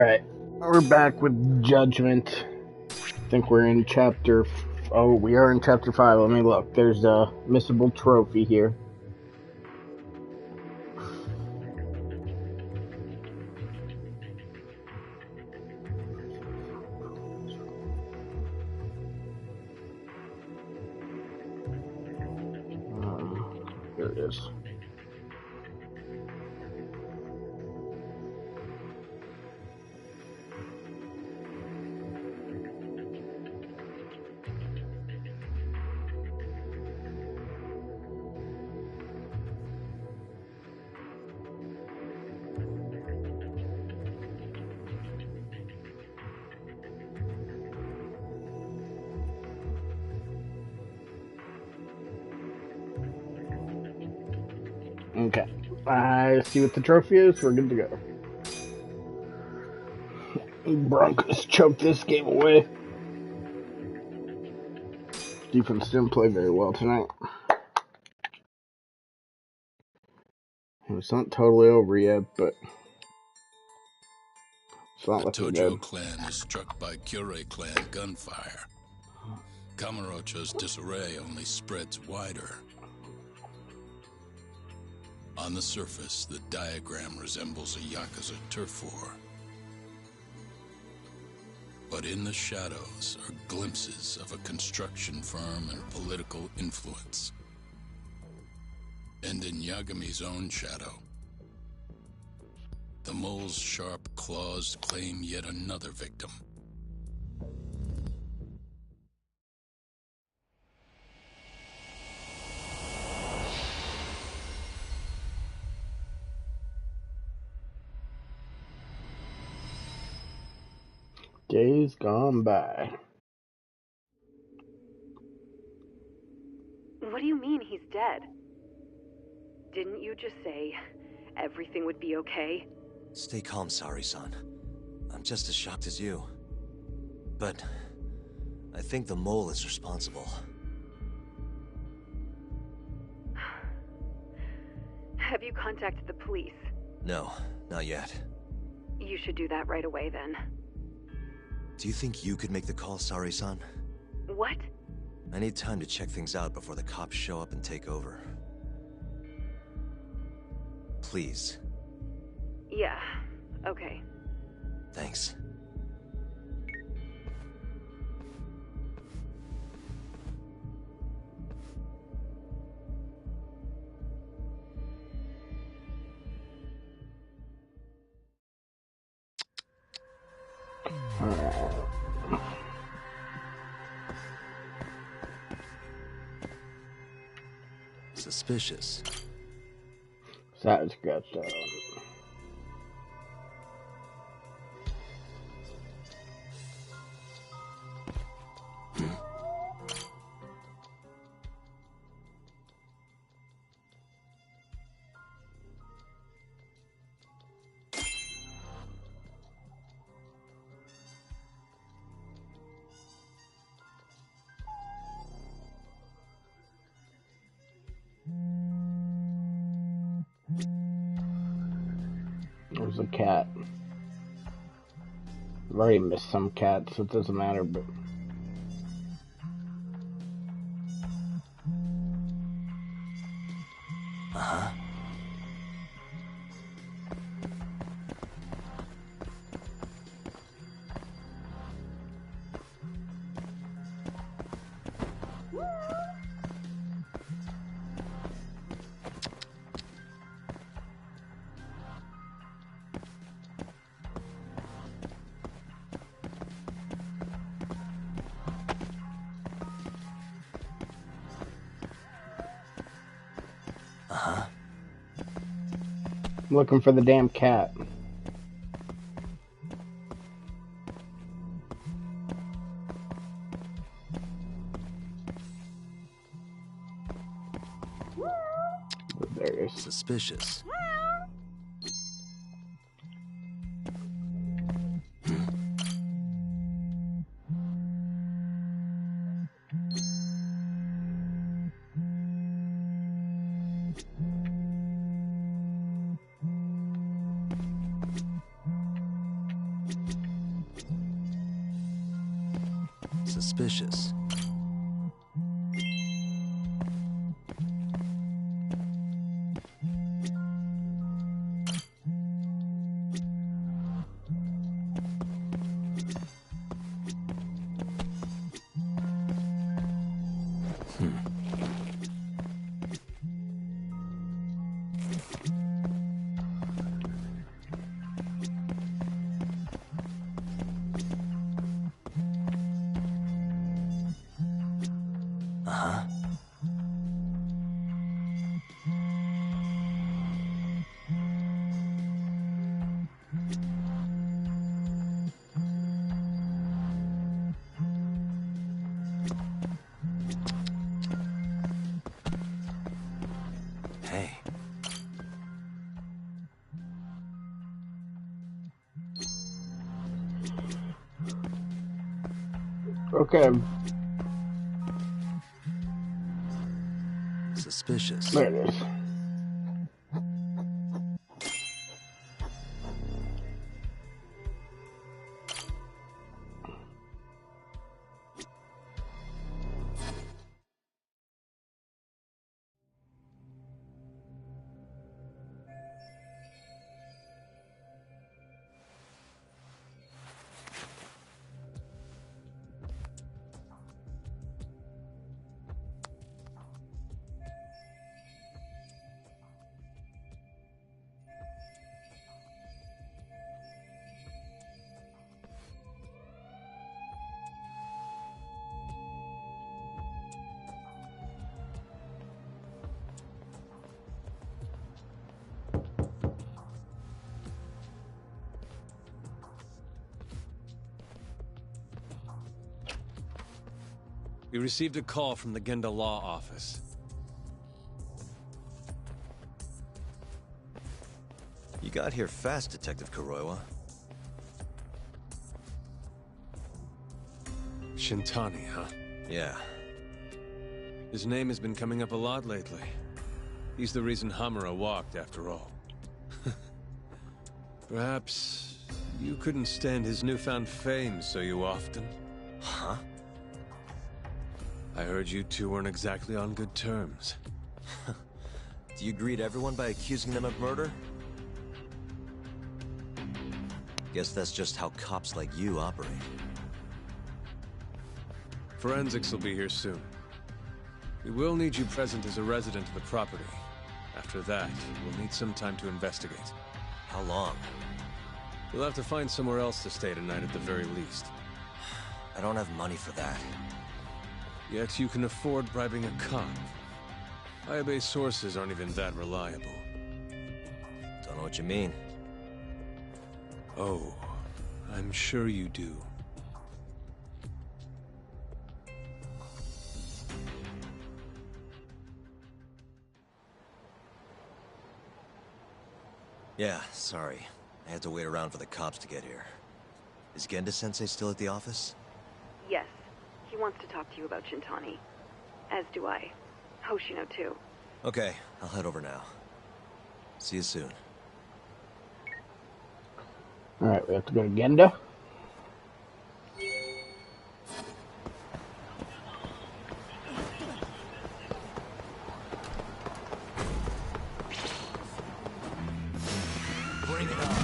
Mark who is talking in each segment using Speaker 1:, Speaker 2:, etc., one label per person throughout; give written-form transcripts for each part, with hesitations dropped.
Speaker 1: Alright, we're back with Judgment. I think we're in chapter... Oh, we are in chapter 5. Let me look. There's a missable trophy here. There it is. Okay. I see what the trophy is. We're good to go. Broncos choked this game away. Defense didn't play very well tonight. It's not totally over yet, but it's not
Speaker 2: The
Speaker 1: looking
Speaker 2: Tojo
Speaker 1: good.
Speaker 2: clan is struck by Kyorei clan gunfire. Kamurocho's disarray only spreads wider. On the surface, the diagram resembles a Yakuza turf war. But in the shadows are glimpses of a construction firm and political influence. And in Yagami's own shadow, the mole's sharp claws claim yet another victim.
Speaker 1: Days gone by.
Speaker 3: What do you mean he's dead? Didn't you just say everything would be okay?
Speaker 4: Stay calm, Sari-san. I'm just as shocked as you. But I think the mole is responsible.
Speaker 3: Have you contacted the police?
Speaker 4: No, not yet.
Speaker 3: You should do that right away then.
Speaker 4: Do you think you could make the call, Sari-san?
Speaker 3: What?
Speaker 4: I need time to check things out before the cops show up and take over. Please.
Speaker 3: Yeah, okay.
Speaker 4: Thanks. Suspicious.
Speaker 1: That's good stuff. There's a cat. I've already missed some cats, so it doesn't matter, but...
Speaker 4: Uh-huh. Uh-huh.
Speaker 1: I'm looking for the damn cat. There it is.
Speaker 4: Suspicious. Suspicious. Uh-huh. Hey.
Speaker 1: Okay.
Speaker 4: Suspicious.
Speaker 1: There it is.
Speaker 5: We received a call from the Genda Law Office.
Speaker 4: You got here fast, Detective Kuroiwa.
Speaker 5: Shintani, huh?
Speaker 4: Yeah.
Speaker 5: His name has been coming up a lot lately. He's the reason Hamura walked, after all. Perhaps you couldn't stand his newfound fame so you often.
Speaker 4: Huh?
Speaker 5: I heard you two weren't exactly on good terms.
Speaker 4: Do you greet everyone by accusing them of murder? Guess that's just how cops like you operate.
Speaker 5: Forensics will be here soon. We will need you present as a resident of the property. After that, we'll need some time to investigate.
Speaker 4: How long?
Speaker 5: You'll have to find somewhere else to stay tonight at the very least.
Speaker 4: I don't have money for that.
Speaker 5: Yet you can afford bribing a cop. Ayabe's sources aren't even that reliable.
Speaker 4: Don't know what you mean.
Speaker 5: Oh, I'm sure you do.
Speaker 4: Yeah, sorry. I had to wait around for the cops to get here. Is Genda-sensei still at the office?
Speaker 3: Yes. He wants to talk to you about Shintani. As do I. Hoshino, too.
Speaker 4: Okay, I'll head over now. See you soon.
Speaker 1: Alright, we have to go to Genda.
Speaker 4: Bring it on.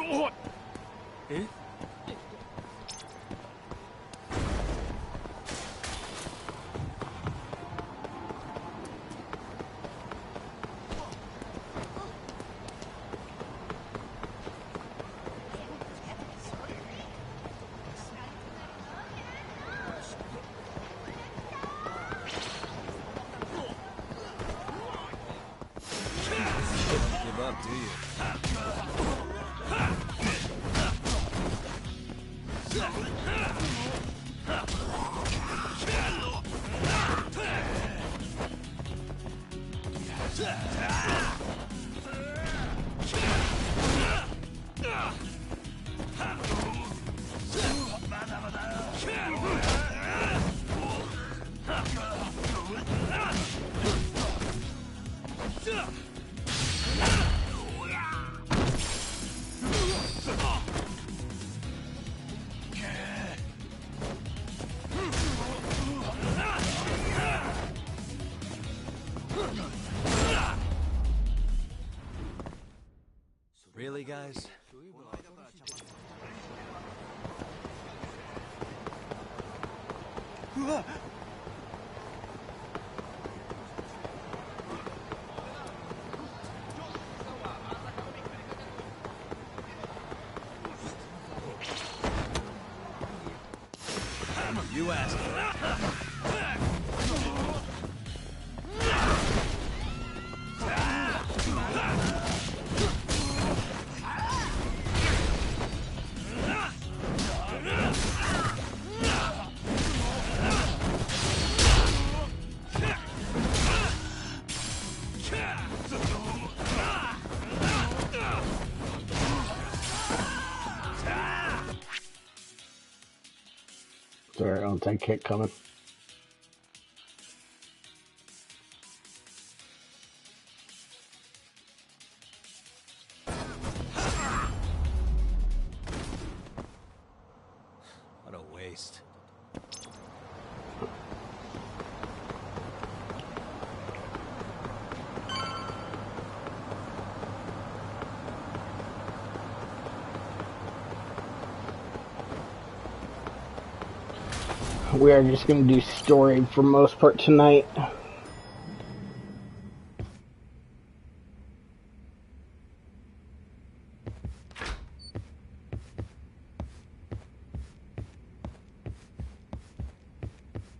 Speaker 4: Give up, do you? Really, guys? You asked for it.
Speaker 1: Sorry, I don't take kick coming.
Speaker 4: What a waste.
Speaker 1: We are just going to do story for most part tonight.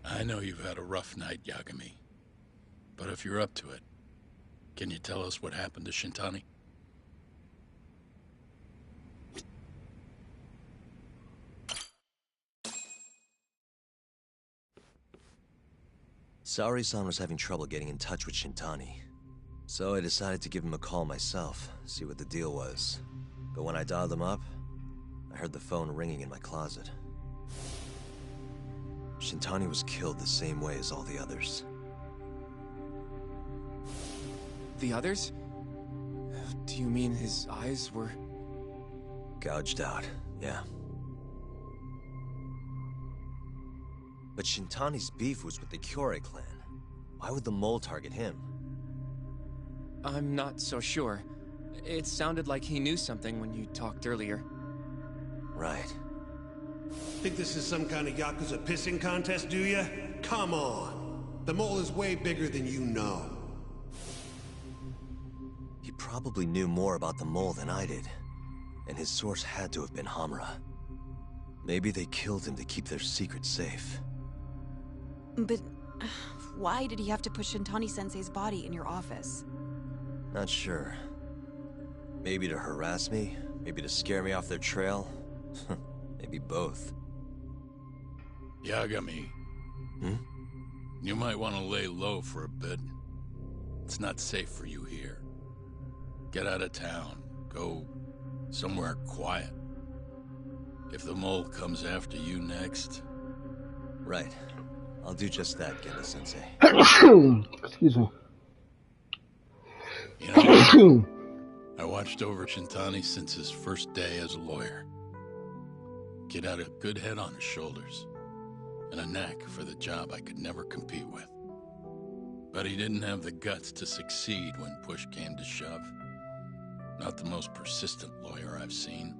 Speaker 2: I know you've had a rough night, Yagami. But if you're up to it, can you tell us what happened to Shintani?
Speaker 4: Saori-san was having trouble getting in touch with Shintani. So I decided to give him a call myself, see what the deal was. But when I dialed him up, I heard the phone ringing in my closet. Shintani was killed the same way as all the others.
Speaker 6: The others? Do you mean his eyes were...
Speaker 4: Gouged out, yeah. But Shintani's beef was with the Kyorei clan. Why would the mole target him?
Speaker 6: I'm not so sure. It sounded like he knew something when you talked earlier.
Speaker 4: Right.
Speaker 7: Think this is some kind of Yakuza pissing contest, do ya? Come on! The mole is way bigger than you know.
Speaker 4: He probably knew more about the mole than I did. And his source had to have been Hamura. Maybe they killed him to keep their secret safe.
Speaker 8: But why did he have to put Shintani-sensei's body in your office?
Speaker 4: Not sure. Maybe to harass me? Maybe to scare me off their trail? Maybe both.
Speaker 2: Yagami.
Speaker 4: Hmm?
Speaker 2: You might want to lay low for a bit. It's not safe for you here. Get out of town. Go somewhere quiet. If the mole comes after you next...
Speaker 4: Right. I'll do just that, Genda-sensei.
Speaker 1: Excuse me.
Speaker 2: You know, I watched over Shintani since his first day as a lawyer. Kid had a good head on his shoulders, and a knack for the job I could never compete with. But he didn't have the guts to succeed when push came to shove. Not the most persistent lawyer I've seen.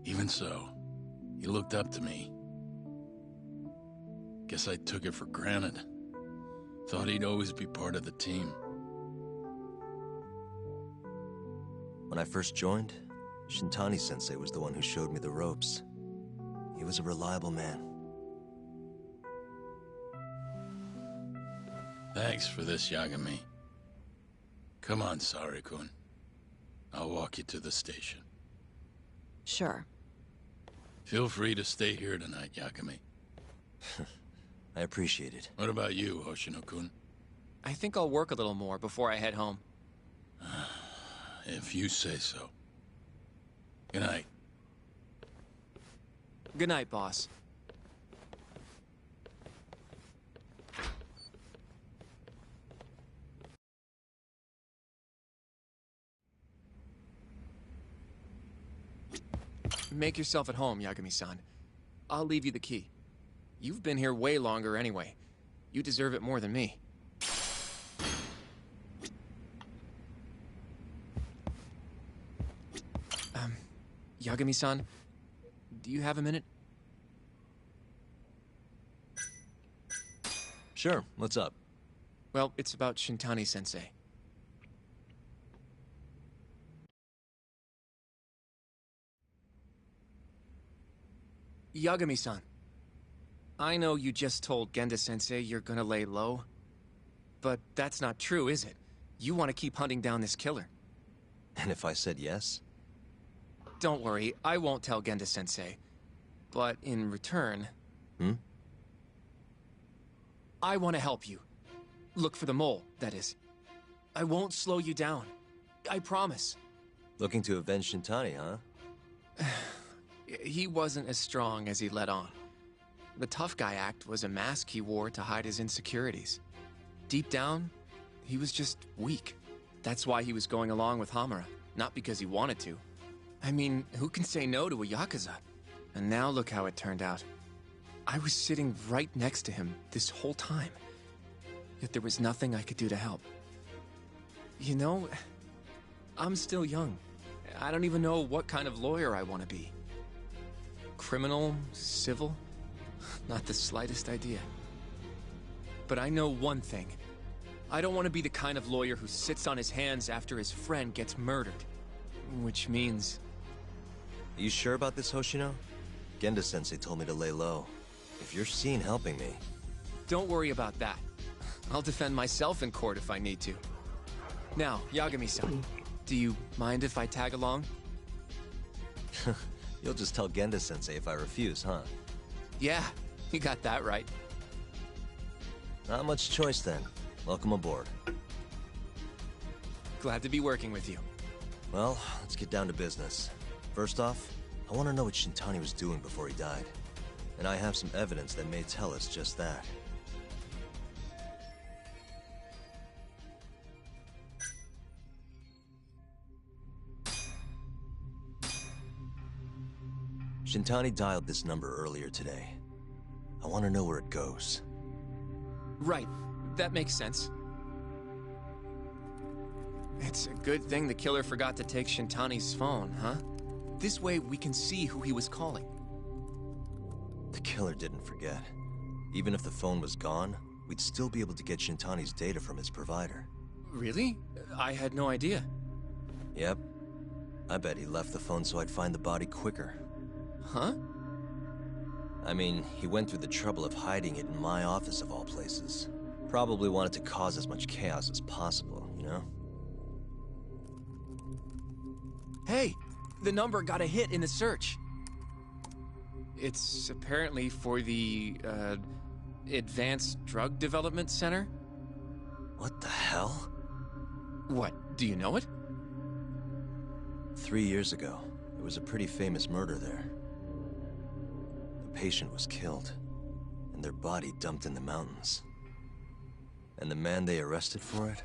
Speaker 2: Even so, he looked up to me. Guess I took it for granted. Thought he'd always be part of the team.
Speaker 4: When I first joined, Shintani-sensei was the one who showed me the ropes. He was a reliable man.
Speaker 2: Thanks for this, Yagami. Come on, Sari-kun. I'll walk you to the station.
Speaker 8: Sure.
Speaker 2: Feel free to stay here tonight, Yagami.
Speaker 4: I appreciate it.
Speaker 2: What about you, Hoshino-kun?
Speaker 6: I think I'll work a little more before I head home.
Speaker 2: If you say so. Good night.
Speaker 6: Good night, boss. Make yourself at home, Yagami-san. I'll leave you the key. You've been here way longer anyway. You deserve it more than me. Yagami-san, do you have a minute?
Speaker 4: Sure, what's up?
Speaker 6: Well, it's about Shintani-sensei. Yagami-san, I know you just told Genda-sensei you're gonna lay low, but that's not true, is it? You want to keep hunting down this killer.
Speaker 4: And if I said yes?
Speaker 6: Don't worry, I won't tell Genda-sensei. But in return... I want to help you. Look for the mole, that is. I won't slow you down. I promise.
Speaker 4: Looking to avenge Shintani, huh?
Speaker 6: He wasn't as strong as he let on. The tough guy act was a mask he wore to hide his insecurities. Deep down, he was just weak. That's why he was going along with Hamura, not because he wanted to. I mean, who can say no to a Yakuza? And now look how it turned out. I was sitting right next to him this whole time. Yet there was nothing I could do to help. You know, I'm still young. I don't even know what kind of lawyer I want to be. Criminal? Civil? Not the slightest idea. But I know one thing. I don't want to be the kind of lawyer who sits on his hands after his friend gets murdered. Which means...
Speaker 4: Are you sure about this, Hoshino? Genda-sensei told me to lay low. If you're seen helping me...
Speaker 6: Don't worry about that. I'll defend myself in court if I need to. Now, Yagami-san, do you mind if I tag along?
Speaker 4: You'll just tell Genda-sensei if I refuse, huh?
Speaker 6: Yeah, you got that right.
Speaker 4: Not much choice then. Welcome aboard.
Speaker 6: Glad to be working with you.
Speaker 4: Well, let's get down to business. First off, I want to know what Shintani was doing before he died. And I have some evidence that may tell us just that. Shintani dialed this number earlier today. I want to know where it goes.
Speaker 6: Right, that makes sense. It's a good thing the killer forgot to take Shintani's phone, huh? This way we can see who he was calling.
Speaker 4: The killer didn't forget. Even if the phone was gone, we'd still be able to get Shintani's data from his provider.
Speaker 6: Really? I had no idea.
Speaker 4: Yep. I bet he left the phone so I'd find the body quicker.
Speaker 6: Huh?
Speaker 4: I mean, he went through the trouble of hiding it in my office of all places. Probably wanted to cause as much chaos as possible, you know?
Speaker 6: Hey, the number got a hit in the search. It's apparently for the, Advanced Drug Development Center?
Speaker 4: What the hell?
Speaker 6: What, do you know it?
Speaker 4: 3 years ago, there was a pretty famous murder there. The patient was killed, and their body dumped in the mountains. And the man they arrested for it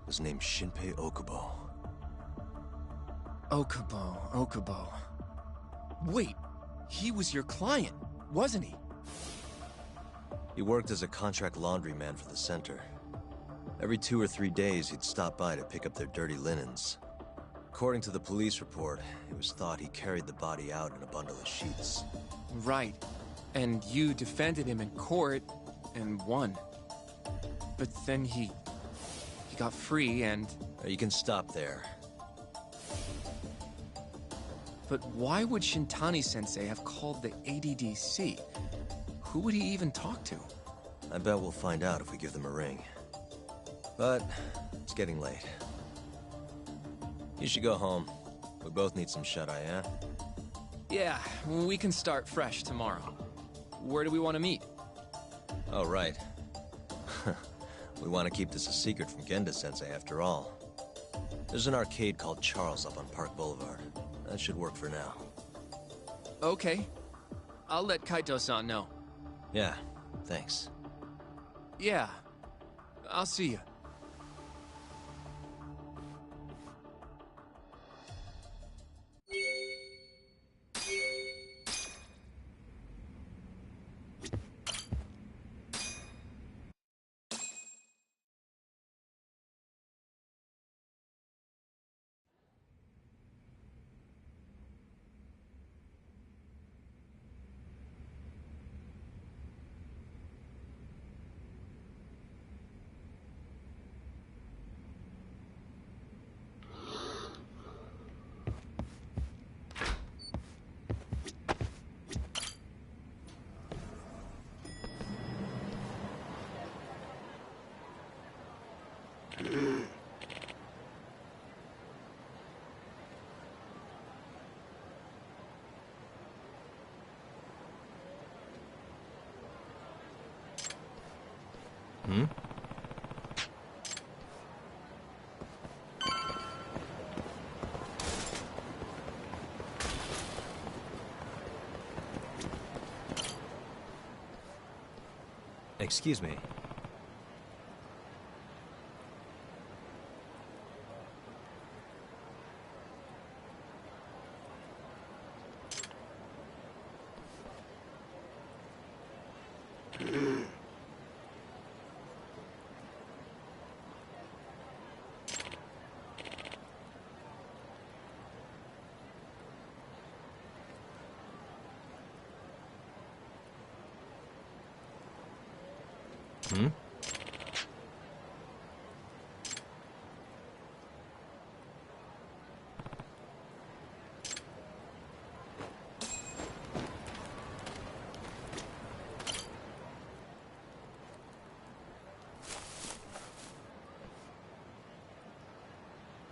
Speaker 4: was named Shinpei Okubo.
Speaker 6: Okubo. Wait, he was your client, wasn't he?
Speaker 4: He worked as a contract laundryman for the center. Every 2 or 3 days, he'd stop by to pick up their dirty linens. According to the police report, it was thought he carried the body out in a bundle of sheets.
Speaker 6: Right. And you defended him in court and won. But then he got free and...
Speaker 4: You can stop there.
Speaker 6: But why would Shintani-sensei have called the ADDC? Who would he even talk to?
Speaker 4: I bet we'll find out if we give them a ring. But it's getting late. You should go home. We both need some shut-eye, yeah?
Speaker 6: Yeah, we can start fresh tomorrow. Where do we want to meet?
Speaker 4: Oh, right. We want to keep this a secret from Genda-sensei after all. There's an arcade called Charles up on Park Boulevard. That should work for now.
Speaker 6: Okay. I'll let Kaito-san know.
Speaker 4: Yeah, thanks.
Speaker 6: Yeah. I'll see you.
Speaker 4: Excuse me.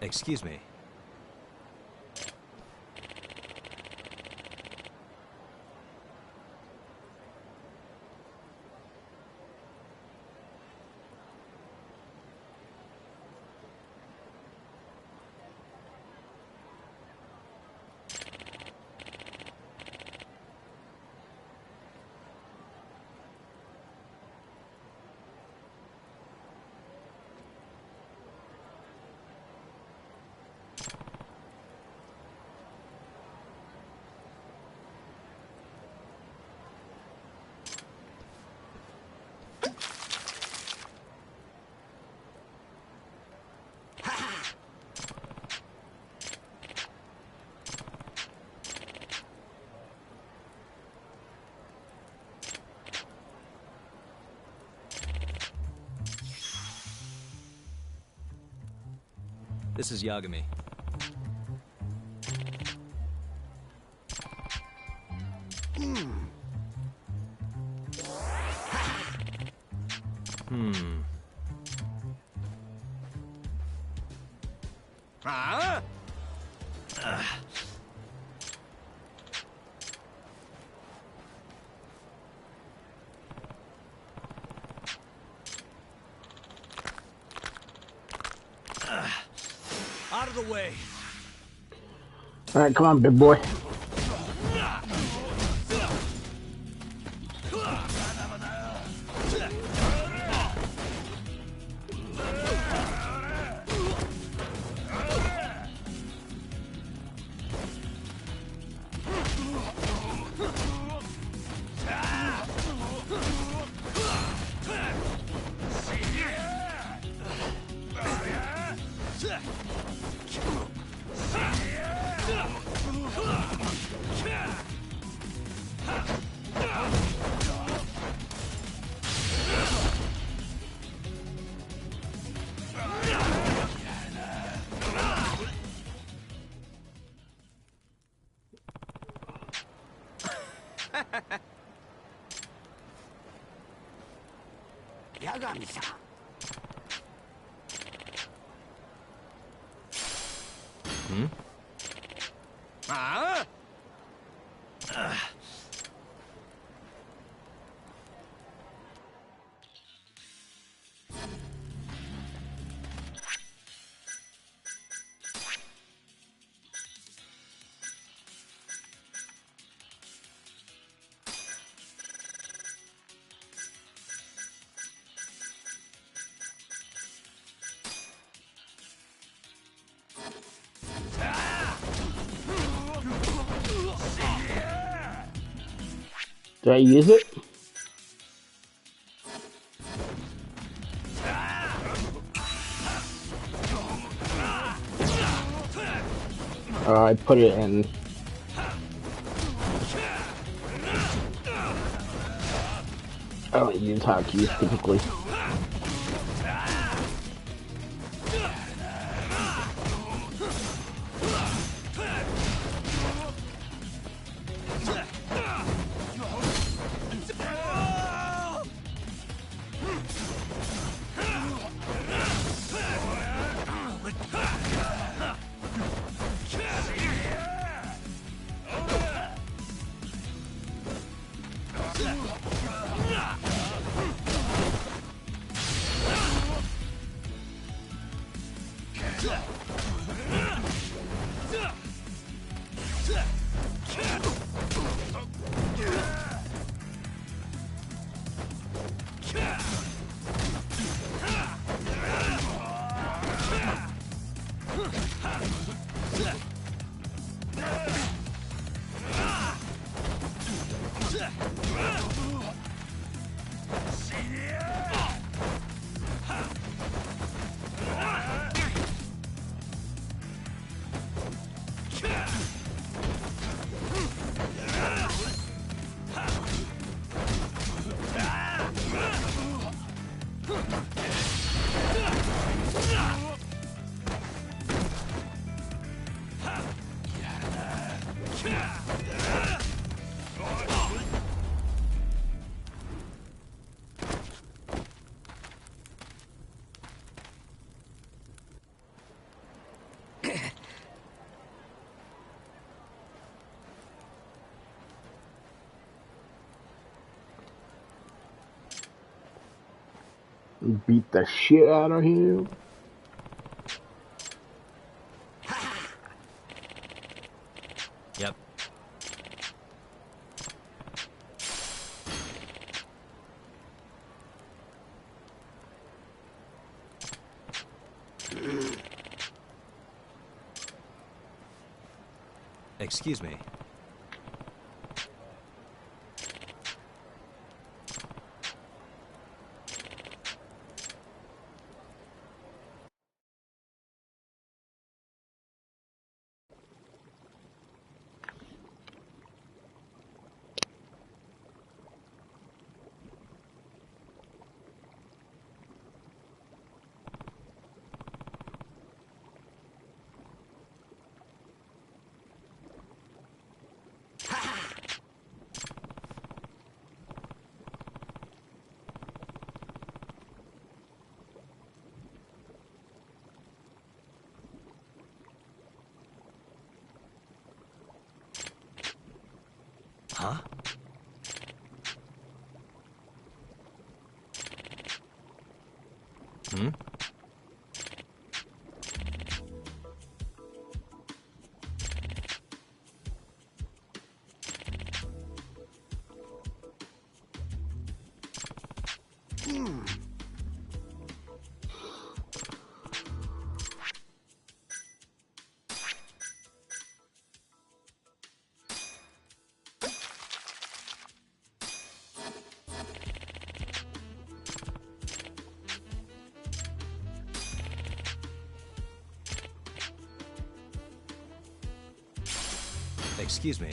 Speaker 4: Excuse me. This is Yagami. Out of the way.
Speaker 1: All right, come on, big boy.
Speaker 4: Hmm?
Speaker 6: Ah!
Speaker 1: Did I use it? I put it in. I don't use hotkeys typically. Beat the shit out of him.
Speaker 4: Yep. Excuse me. Huh? Hmm? Excuse me.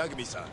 Speaker 2: Yagami-san.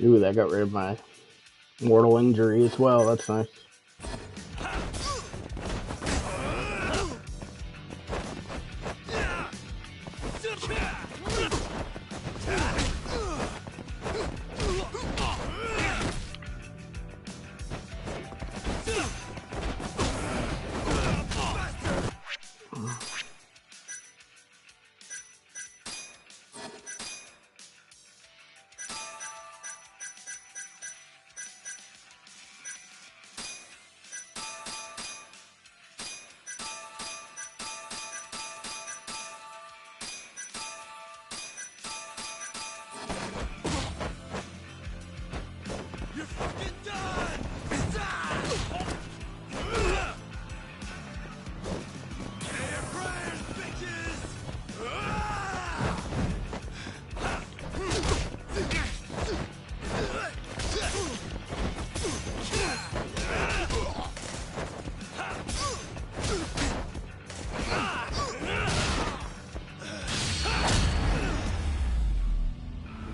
Speaker 1: Ooh, that got rid of my mortal injury as well. That's nice.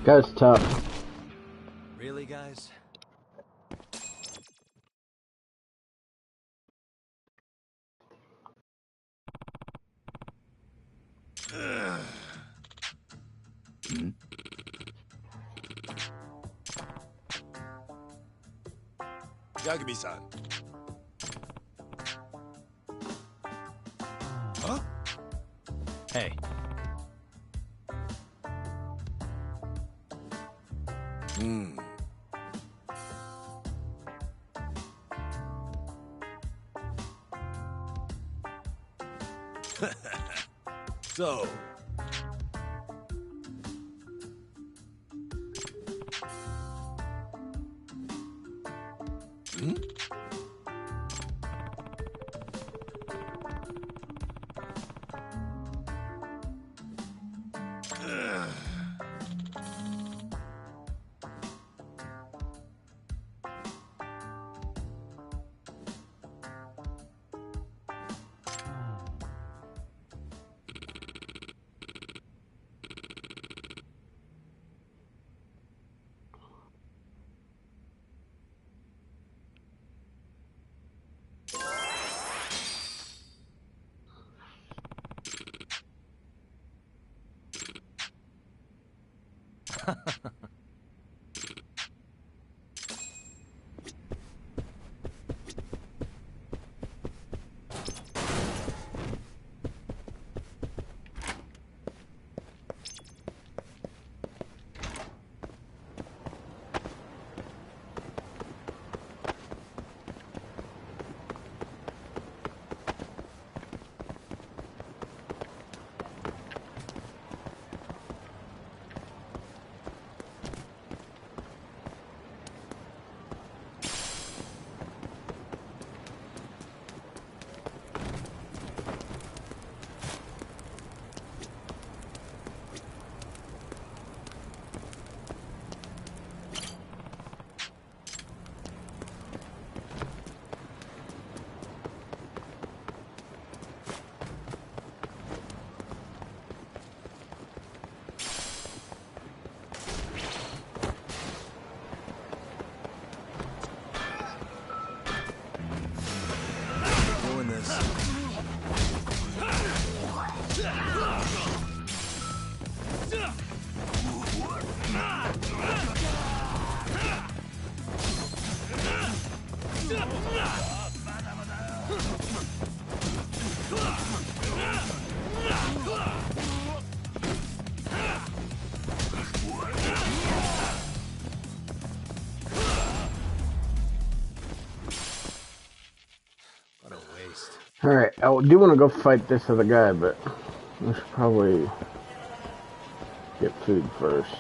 Speaker 1: That's tough.
Speaker 4: Really, guys?
Speaker 2: Yagami-san. Huh?
Speaker 9: Hey.
Speaker 2: So,
Speaker 4: Doing this. What a waste.
Speaker 1: Alright, I do want to go fight this other guy, but I should probably get food first.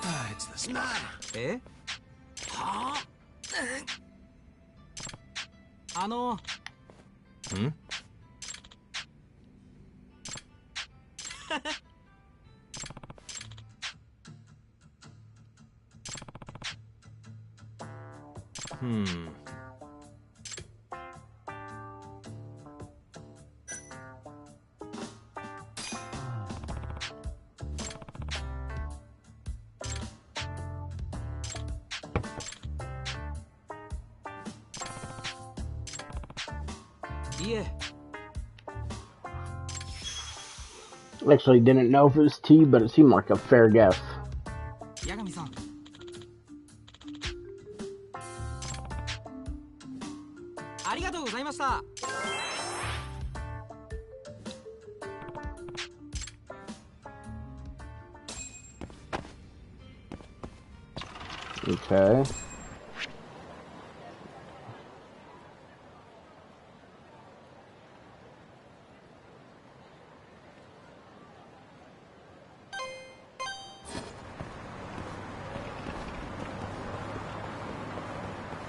Speaker 4: Ah, it's the spot. Eh? ん Hmm. Yeah.
Speaker 1: Actually, didn't know if it was tea, but it seemed like a fair guess.
Speaker 9: 八神さん。ありがとうございました。
Speaker 1: Okay.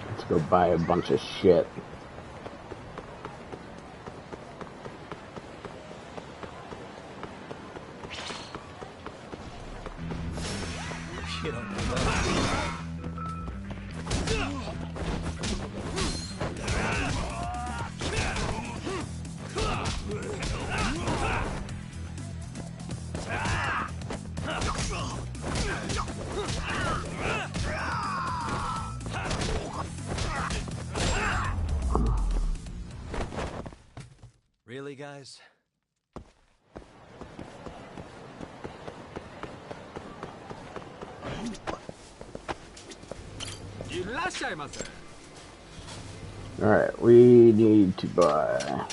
Speaker 1: Let's go buy a bunch of shit.
Speaker 4: You don't know that. Really, guys?
Speaker 9: いらっしゃいませ。
Speaker 1: Alright, we need to buy.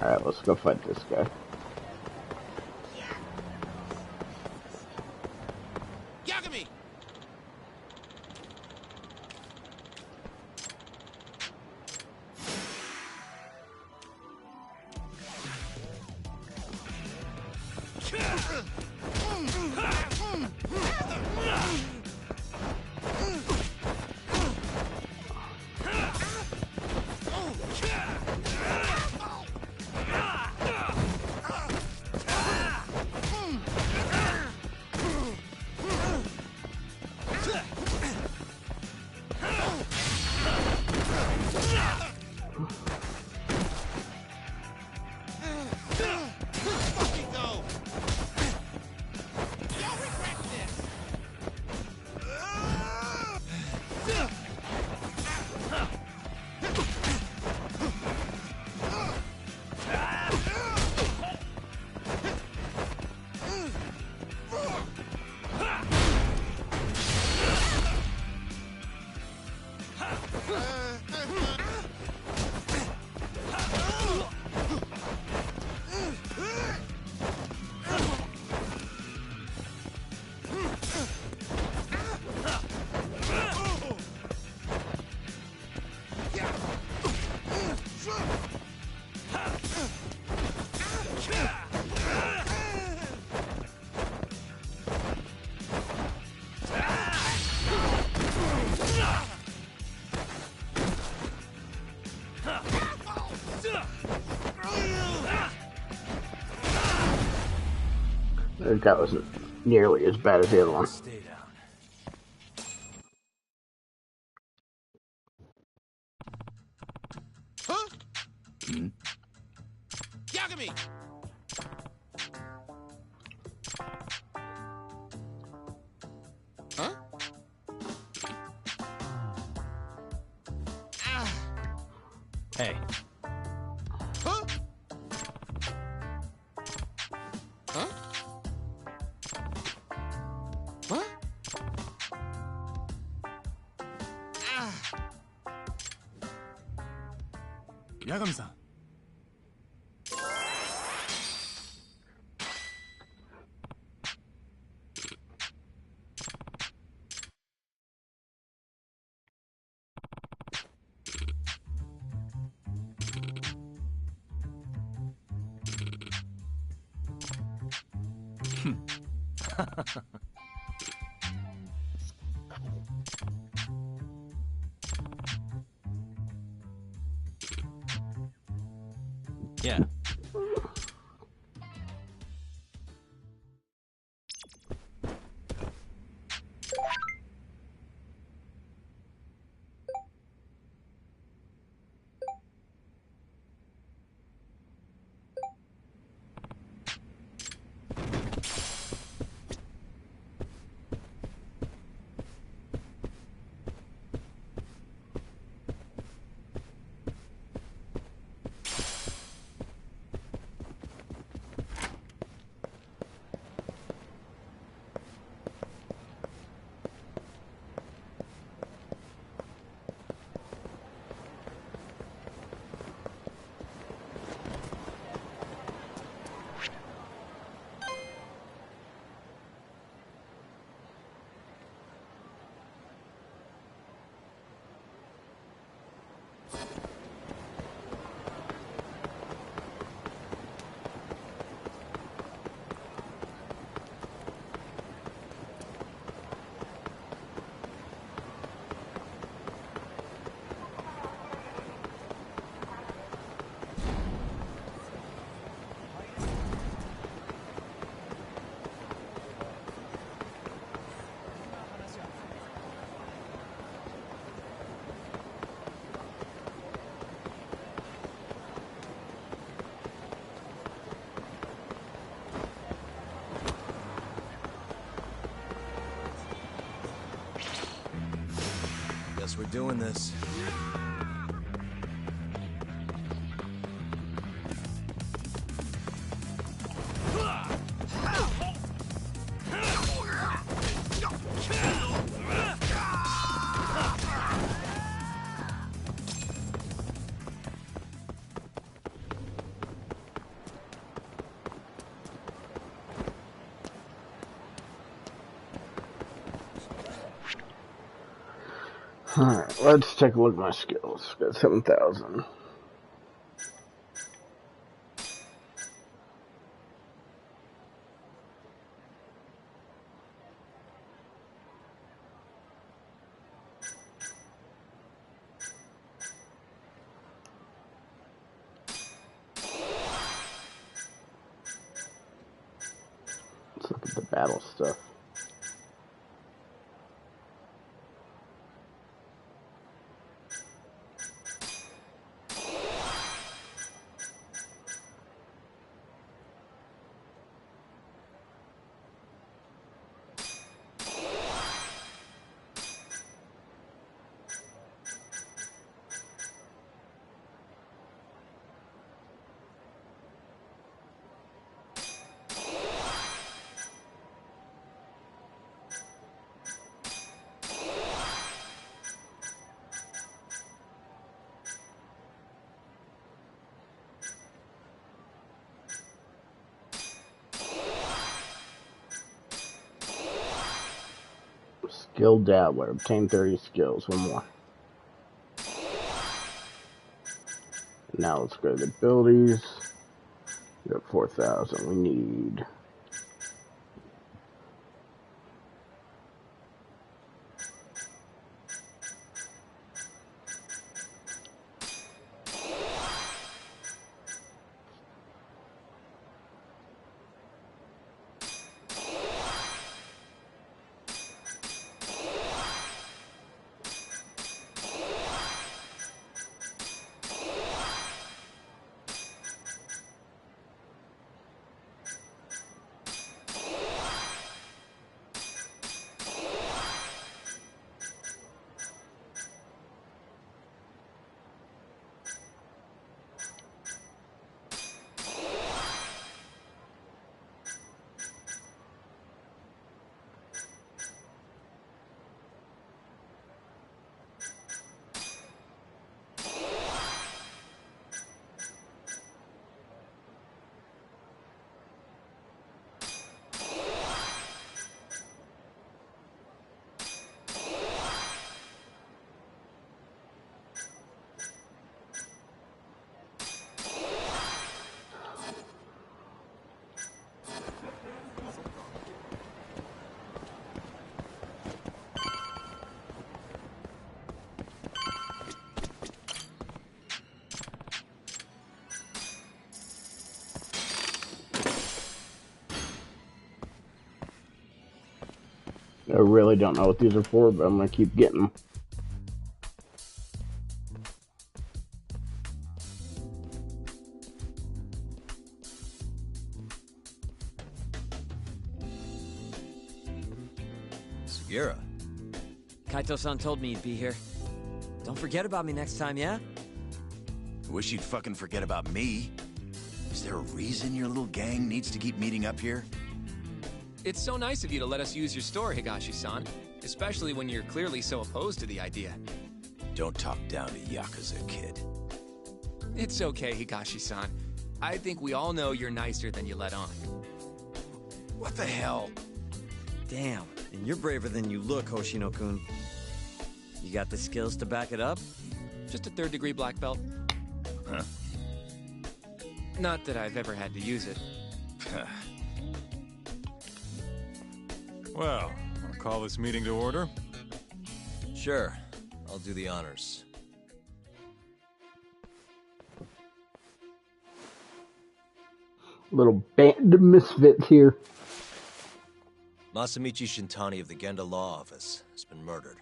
Speaker 1: Alright, let's go fight this guy.
Speaker 6: Yagami!
Speaker 1: think that wasn't nearly as bad as the other one.
Speaker 4: Stay down.
Speaker 10: Huh? Yagami! Huh? Ah.
Speaker 9: Hey.
Speaker 10: Huh? Huh? What? Ah.
Speaker 9: Yagami-san. Yeah.
Speaker 4: Guess we're doing this.
Speaker 1: Alright, let's take a look at my skills. Got 7,000. Let's look at the battle stuff. Skill Dabbler. Obtain 30 skills. One more. Now let's go to the abilities. We got 4,000. We need... I really don't know what these are for, but I'm gonna keep getting them.
Speaker 4: Sugira.
Speaker 11: Kaito-san told me you'd be here. Don't forget about me next time, yeah?
Speaker 12: I wish you'd fucking forget about me. Is there a reason your little gang needs to keep meeting up here?
Speaker 6: It's so nice of you to let us use your store, Higashi-san. Especially when you're clearly so opposed to the idea.
Speaker 12: Don't talk down to Yakuza, kid.
Speaker 6: It's okay, Higashi-san. I think we all know you're nicer than you let on.
Speaker 12: What the hell?
Speaker 11: Damn, and you're braver than you look, Hoshino-kun. You got the skills to back it up?
Speaker 6: Just a third-degree black belt.
Speaker 12: Huh?
Speaker 6: Not that I've ever had to use it.
Speaker 5: Well, wanna call this meeting to order?
Speaker 4: Sure. I'll do the honors.
Speaker 1: Little band of misfits here.
Speaker 4: Masamichi Shintani of the Genda Law Office has been murdered.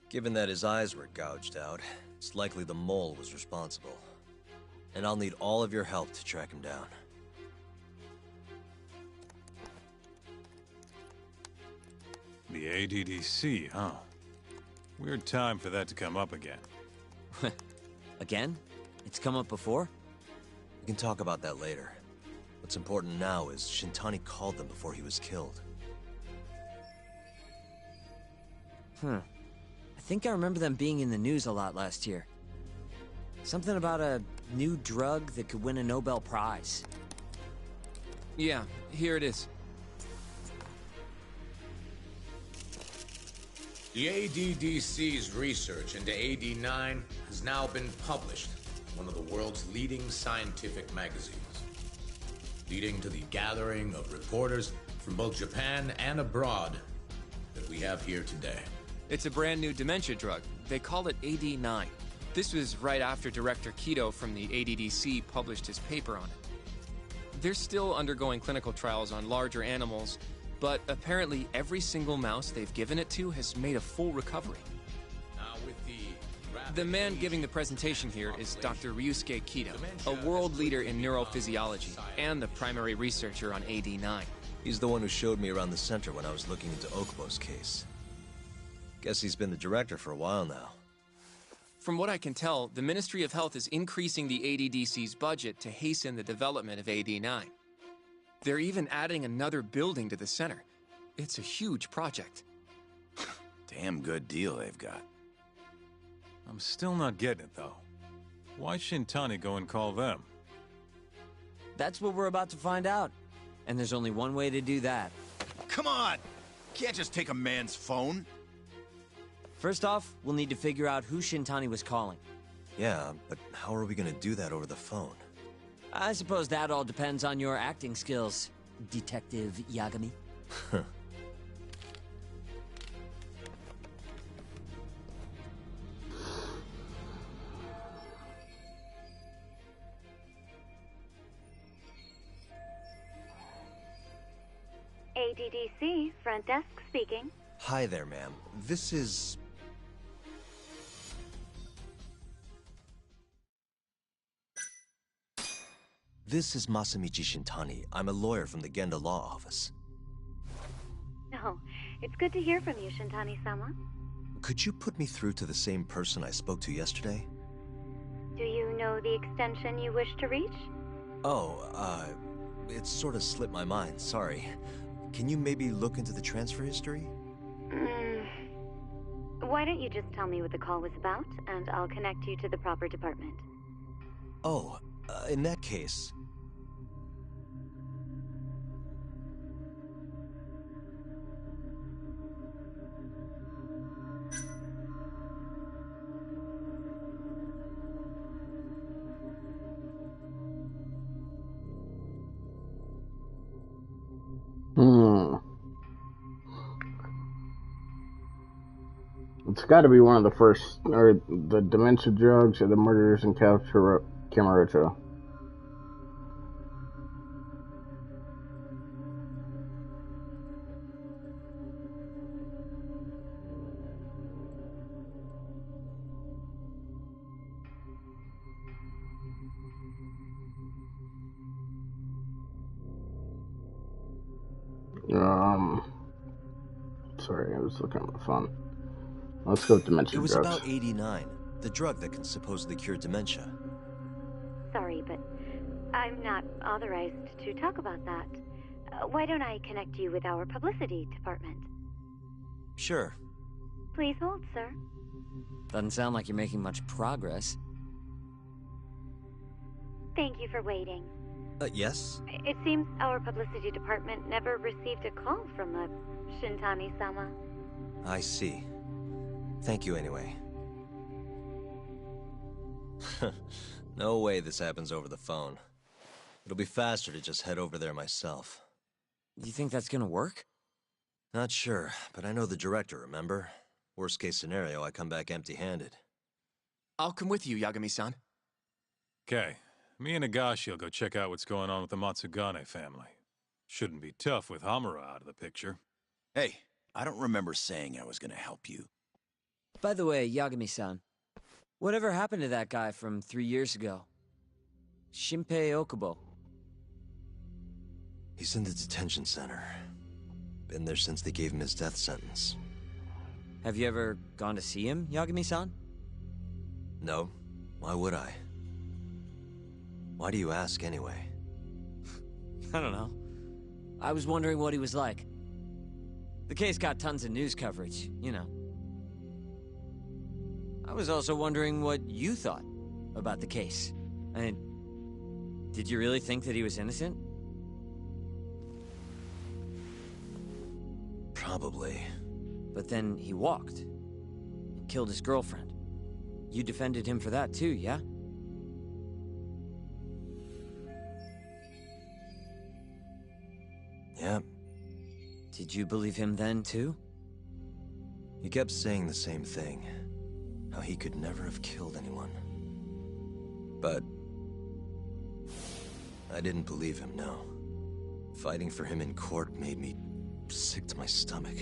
Speaker 4: Given that his eyes were gouged out, it's likely the mole was responsible. And I'll need all of your help to track him down.
Speaker 5: The ADDC, huh? Weird time for that to come up again.
Speaker 11: Again? It's come up before?
Speaker 4: We can talk about that later. What's important now is Shintani called them before he was killed.
Speaker 11: I think I remember them being in the news a lot last year. Something about a new drug that could win a Nobel Prize.
Speaker 6: Yeah, here it is.
Speaker 13: The ADDC's research into AD9 has now been published in one of the world's leading scientific magazines, leading to the gathering of reporters from both Japan and abroad that we have here today.
Speaker 6: It's a brand new dementia drug. They call it AD9. This was right after Director Kido from the ADDC published his paper on it. They're still undergoing clinical trials on larger animals, but apparently every single mouse they've given it to has made a full recovery.
Speaker 13: Now with
Speaker 6: the man giving the presentation here is Dr. Ryusuke Kido, a world leader in neurophysiology and the primary researcher on AD9.
Speaker 4: He's the one who showed me around the center when I was looking into Okubo's case. Guess he's been the director for a while now.
Speaker 6: From what I can tell, the Ministry of Health is increasing the ADDC's budget to hasten the development of AD9. They're even adding another building to the center. It's a huge project.
Speaker 12: Damn good deal they've got.
Speaker 5: I'm still not getting it, though. Why Shintani go and call them?
Speaker 11: That's what we're about to find out. And there's only one way to do that.
Speaker 12: Come on! Can't just take a man's phone.
Speaker 11: First off, we'll need to figure out who Shintani was calling.
Speaker 4: Yeah, but how are we gonna do that over the phone?
Speaker 11: I suppose that all depends on your acting skills, Detective Yagami.
Speaker 14: ADDC, front desk speaking.
Speaker 4: Hi there, ma'am. This is... This is Masamichi Shintani. I'm a lawyer from the Genda Law Office.
Speaker 14: No, it's good to hear from you, Shintani-sama.
Speaker 4: Could you put me through to the same person I spoke to yesterday?
Speaker 14: Do you know the extension you wish to reach?
Speaker 4: Oh, it sort of slipped my mind, sorry. Can you maybe look into the transfer history?
Speaker 14: Why don't you just tell me what the call was about, and I'll connect you to the proper department.
Speaker 4: Oh, in that case...
Speaker 1: It's got to be one of the first, or the dementia drugs, or the murders in Kamurocho. was looking at my phone. Let's go with dementia
Speaker 4: It was
Speaker 1: drugs.
Speaker 4: about 89, the drug that can supposedly cure dementia.
Speaker 14: Sorry, but I'm not authorized to talk about that. Why don't I connect you with our publicity department?
Speaker 4: Sure.
Speaker 14: Please hold, sir.
Speaker 11: Doesn't sound like you're making much progress.
Speaker 14: Thank you for waiting.
Speaker 4: Yes?
Speaker 14: It seems our publicity department never received a call from a Shintani-sama.
Speaker 4: I see. Thank you anyway. No way this happens over the phone. It'll be faster to just head over there myself.
Speaker 11: You think that's gonna work?
Speaker 4: Not sure, but I know the director, remember? Worst case scenario, I come back empty-handed.
Speaker 6: I'll come with you, Yagami-san.
Speaker 5: Okay. Me and Nagashi will go check out what's going on with the Matsugane family. Shouldn't be tough with Hamura out of the picture.
Speaker 12: Hey, I don't remember saying I was gonna help you.
Speaker 11: By the way, Yagami-san, whatever happened to that guy from 3 years ago? Shinpei Okubo.
Speaker 4: He's in the detention center. Been there since they gave him his death sentence.
Speaker 11: Have you ever gone to see him, Yagami-san?
Speaker 4: No. Why would I? Why do you ask anyway?
Speaker 11: I don't know. I was wondering what he was like. The case got tons of news coverage, you know. I was also wondering what you thought about the case. I mean, did you really think that he was innocent?
Speaker 4: Probably.
Speaker 11: But then he walked and killed his girlfriend. You defended him for that too, yeah?
Speaker 4: Yeah.
Speaker 11: Did you believe him then too?
Speaker 4: He kept saying the same thing. How he could never have killed anyone. But I didn't believe him, no. Fighting for him in court made me sick to my stomach.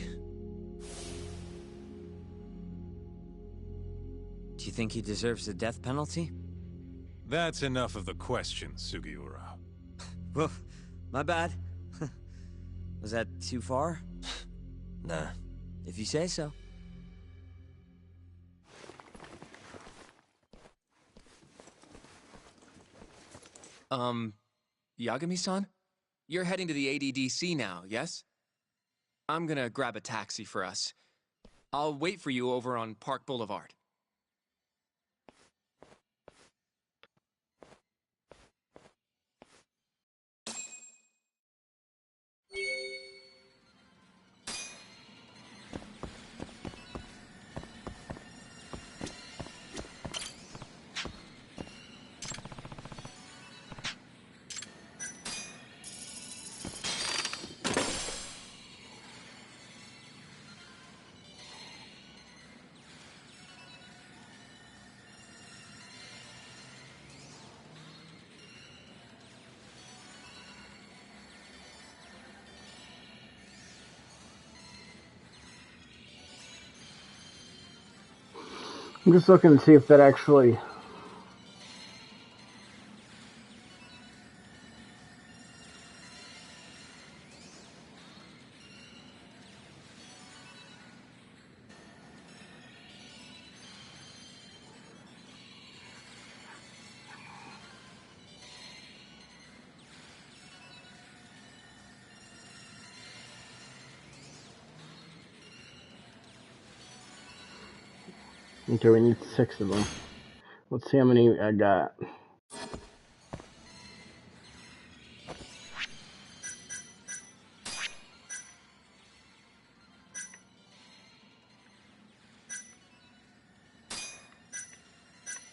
Speaker 11: Do you think he deserves the death penalty?
Speaker 5: That's enough of the question, Sugiura.
Speaker 11: Well, my bad. Was that too far?
Speaker 4: Nah.
Speaker 11: If you say so.
Speaker 6: Yagami-san? You're heading to the ADDC now, yes? I'm gonna grab a taxi for us. I'll wait for you over on Park Boulevard.
Speaker 1: I'm just looking to see if that actually... Okay, we need 6 of them. Let's see how many I got.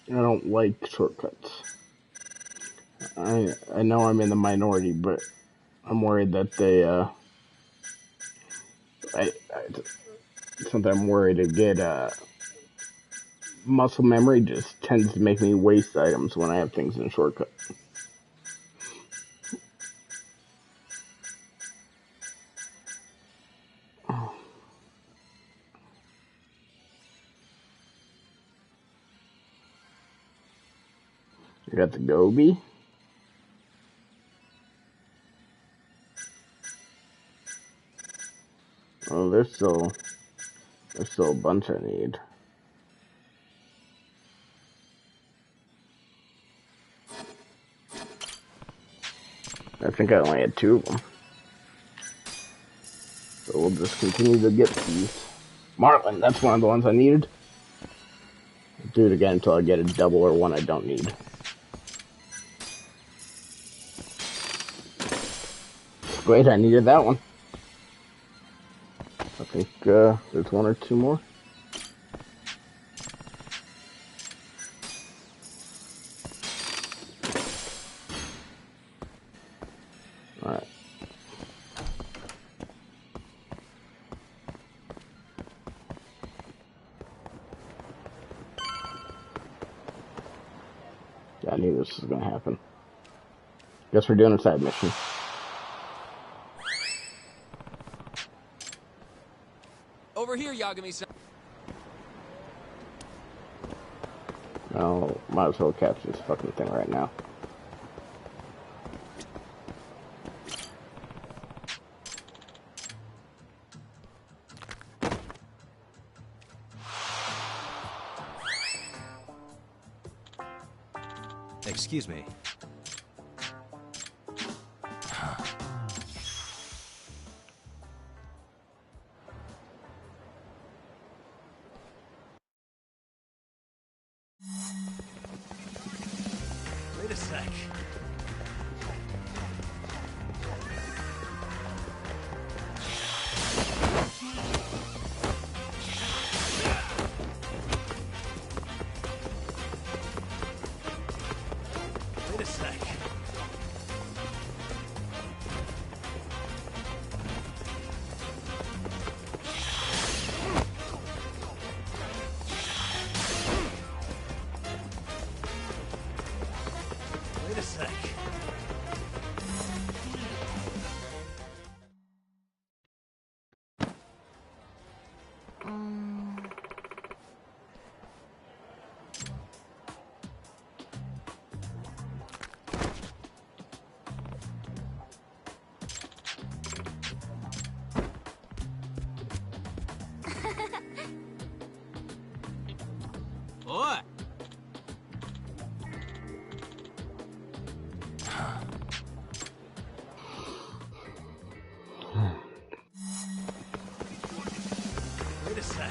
Speaker 1: I don't like shortcuts. I know I'm in the minority, but I'm worried that they, something I'm worried to get, muscle memory just tends to make me waste items when I have things in a shortcut. Oh. I got the Gobi. Oh, they're still There's still a bunch I need. I think I only had 2 of them. So we'll just continue to get these. Marlin, that's one of the ones I needed. I'll do it again until I get a double or one I don't need. Great, I needed that one. I think there's 1 or 2 more. Alright. Yeah, I knew this was gonna happen. Guess we're doing a side mission.
Speaker 6: Over here, Yagami-san.
Speaker 1: Oh, might as well catch this fucking thing right now.
Speaker 4: Excuse me. Wait a sec. Wait a sec. Wait a sec. Oi! Wait a sec.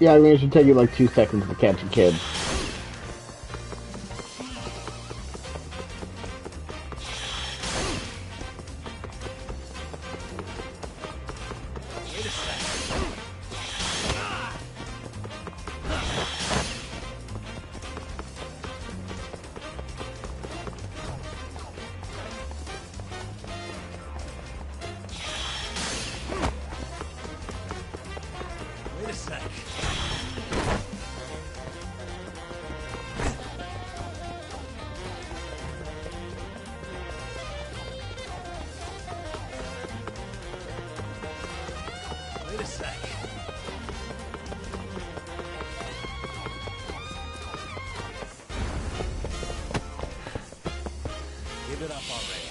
Speaker 1: Yeah, I mean, it should take you like 2 seconds to catch a kid.
Speaker 4: Wait a sec. Wait a sec. Wait a sec. Give it up already.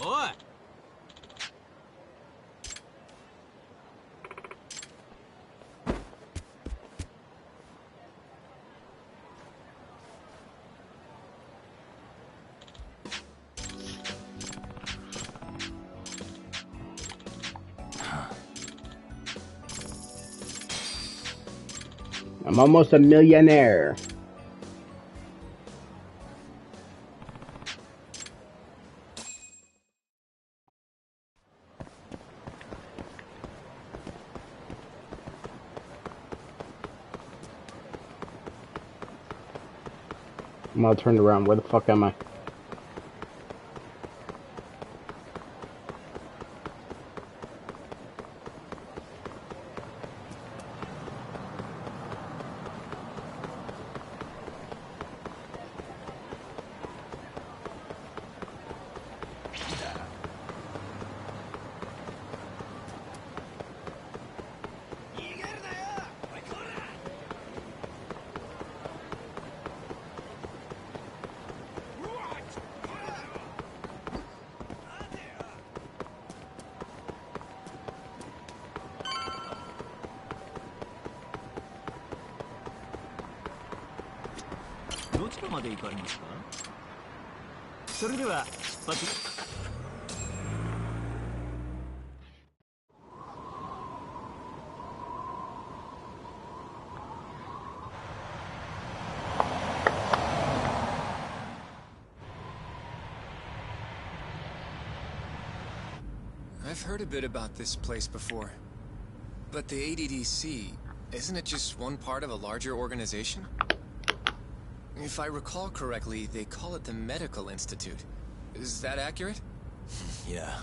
Speaker 4: Oi!
Speaker 1: I'm almost a millionaire. I'm all turned around. Where the fuck am I?
Speaker 9: こまで行かれますか？それでは出発。
Speaker 6: I've heard a bit about this place before. But the ADDC, isn't it just one part of a larger organization? If I recall correctly, they call it the Medical Institute. Is that accurate?
Speaker 4: Yeah.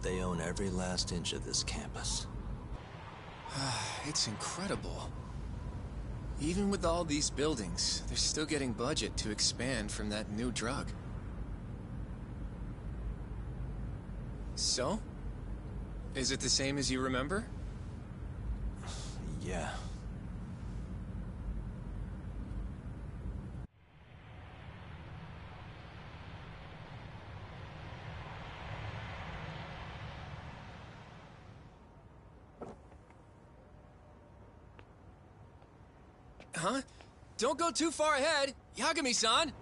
Speaker 4: They own every last inch of this campus.
Speaker 6: It's incredible. Even with all these buildings, they're still getting budget to expand from that new drug. So? Is it the same as you remember?
Speaker 4: Yeah.
Speaker 6: Huh? Don't go too far ahead, Yagami-san!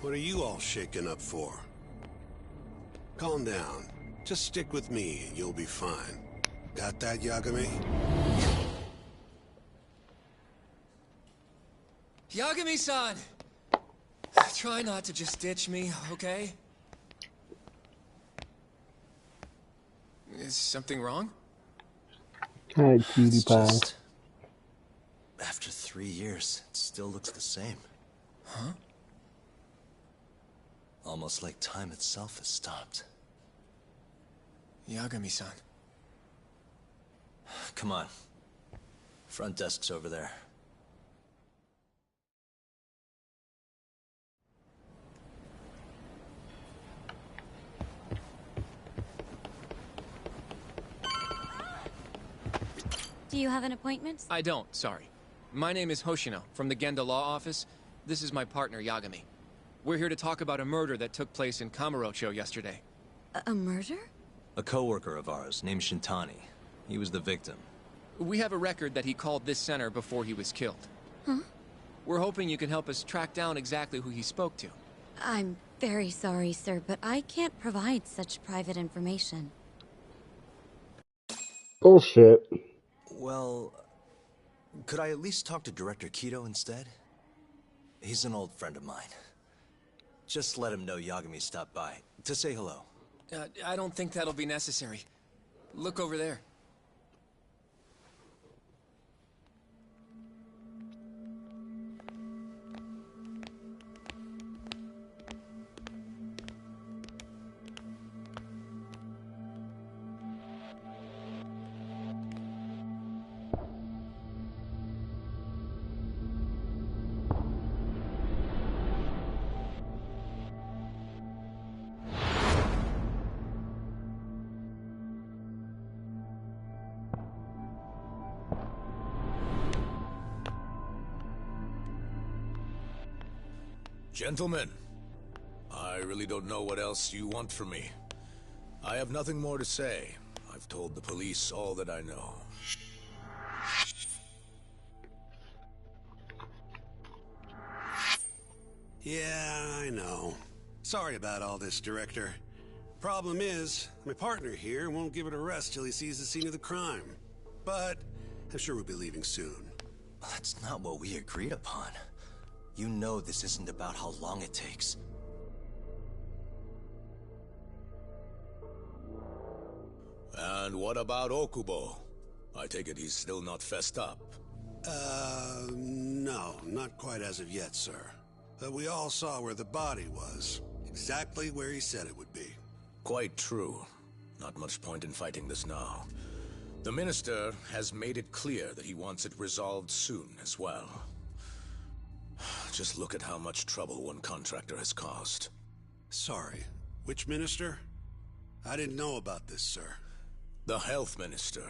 Speaker 7: What are you all shaken up for? Calm down. Just stick with me and you'll be fine. Got that, Yagami?
Speaker 6: Yagami-san! Try not to just ditch me, okay? Is something wrong?
Speaker 1: Hi, cutie
Speaker 4: It's
Speaker 1: pie.
Speaker 4: just... After 3 years, it still looks the same.
Speaker 6: Huh?
Speaker 4: Almost like time itself has stopped.
Speaker 6: Yagami-san.
Speaker 4: Come on. Front desk's over there.
Speaker 14: Do you have an appointment?
Speaker 6: I don't, sorry. My name is Hoshino, from the Genda Law Office. This is my partner, Yagami. We're here to talk about a murder that took place in Kamurocho yesterday.
Speaker 14: A murder?
Speaker 4: A coworker of ours, named Shintani. He was the victim.
Speaker 6: We have a record that he called this center before he was killed.
Speaker 14: Huh?
Speaker 6: We're hoping you can help us track down exactly who he spoke to.
Speaker 14: I'm very sorry, sir, but I can't provide such private information.
Speaker 1: Bullshit.
Speaker 4: Well, could I at least talk to Director Kido instead? He's an old friend of mine. Just let him know Yagami stopped by, to say hello.
Speaker 6: I don't think that'll be necessary. Look over there.
Speaker 13: Gentlemen, I really don't know what else you want from me. I have nothing more to say. I've told the police all that I know.
Speaker 7: Yeah, I know. Sorry about all this, Director. Problem is, my partner here won't give it a rest till he sees the scene of the crime. But I'm sure we'll be leaving soon.
Speaker 4: That's not what we agreed upon. You know this isn't about how long it takes.
Speaker 13: And what about Okubo? I take it he's still not fessed up.
Speaker 7: No, not quite as of yet, sir. But we all saw where the body was. Exactly where he said it would be.
Speaker 13: Quite true. Not much point in fighting this now. The Minister has made it clear that he wants it resolved soon as well. Just look at how much trouble one contractor has caused.
Speaker 7: Sorry. Which minister? I didn't know about this, sir.
Speaker 13: The health minister.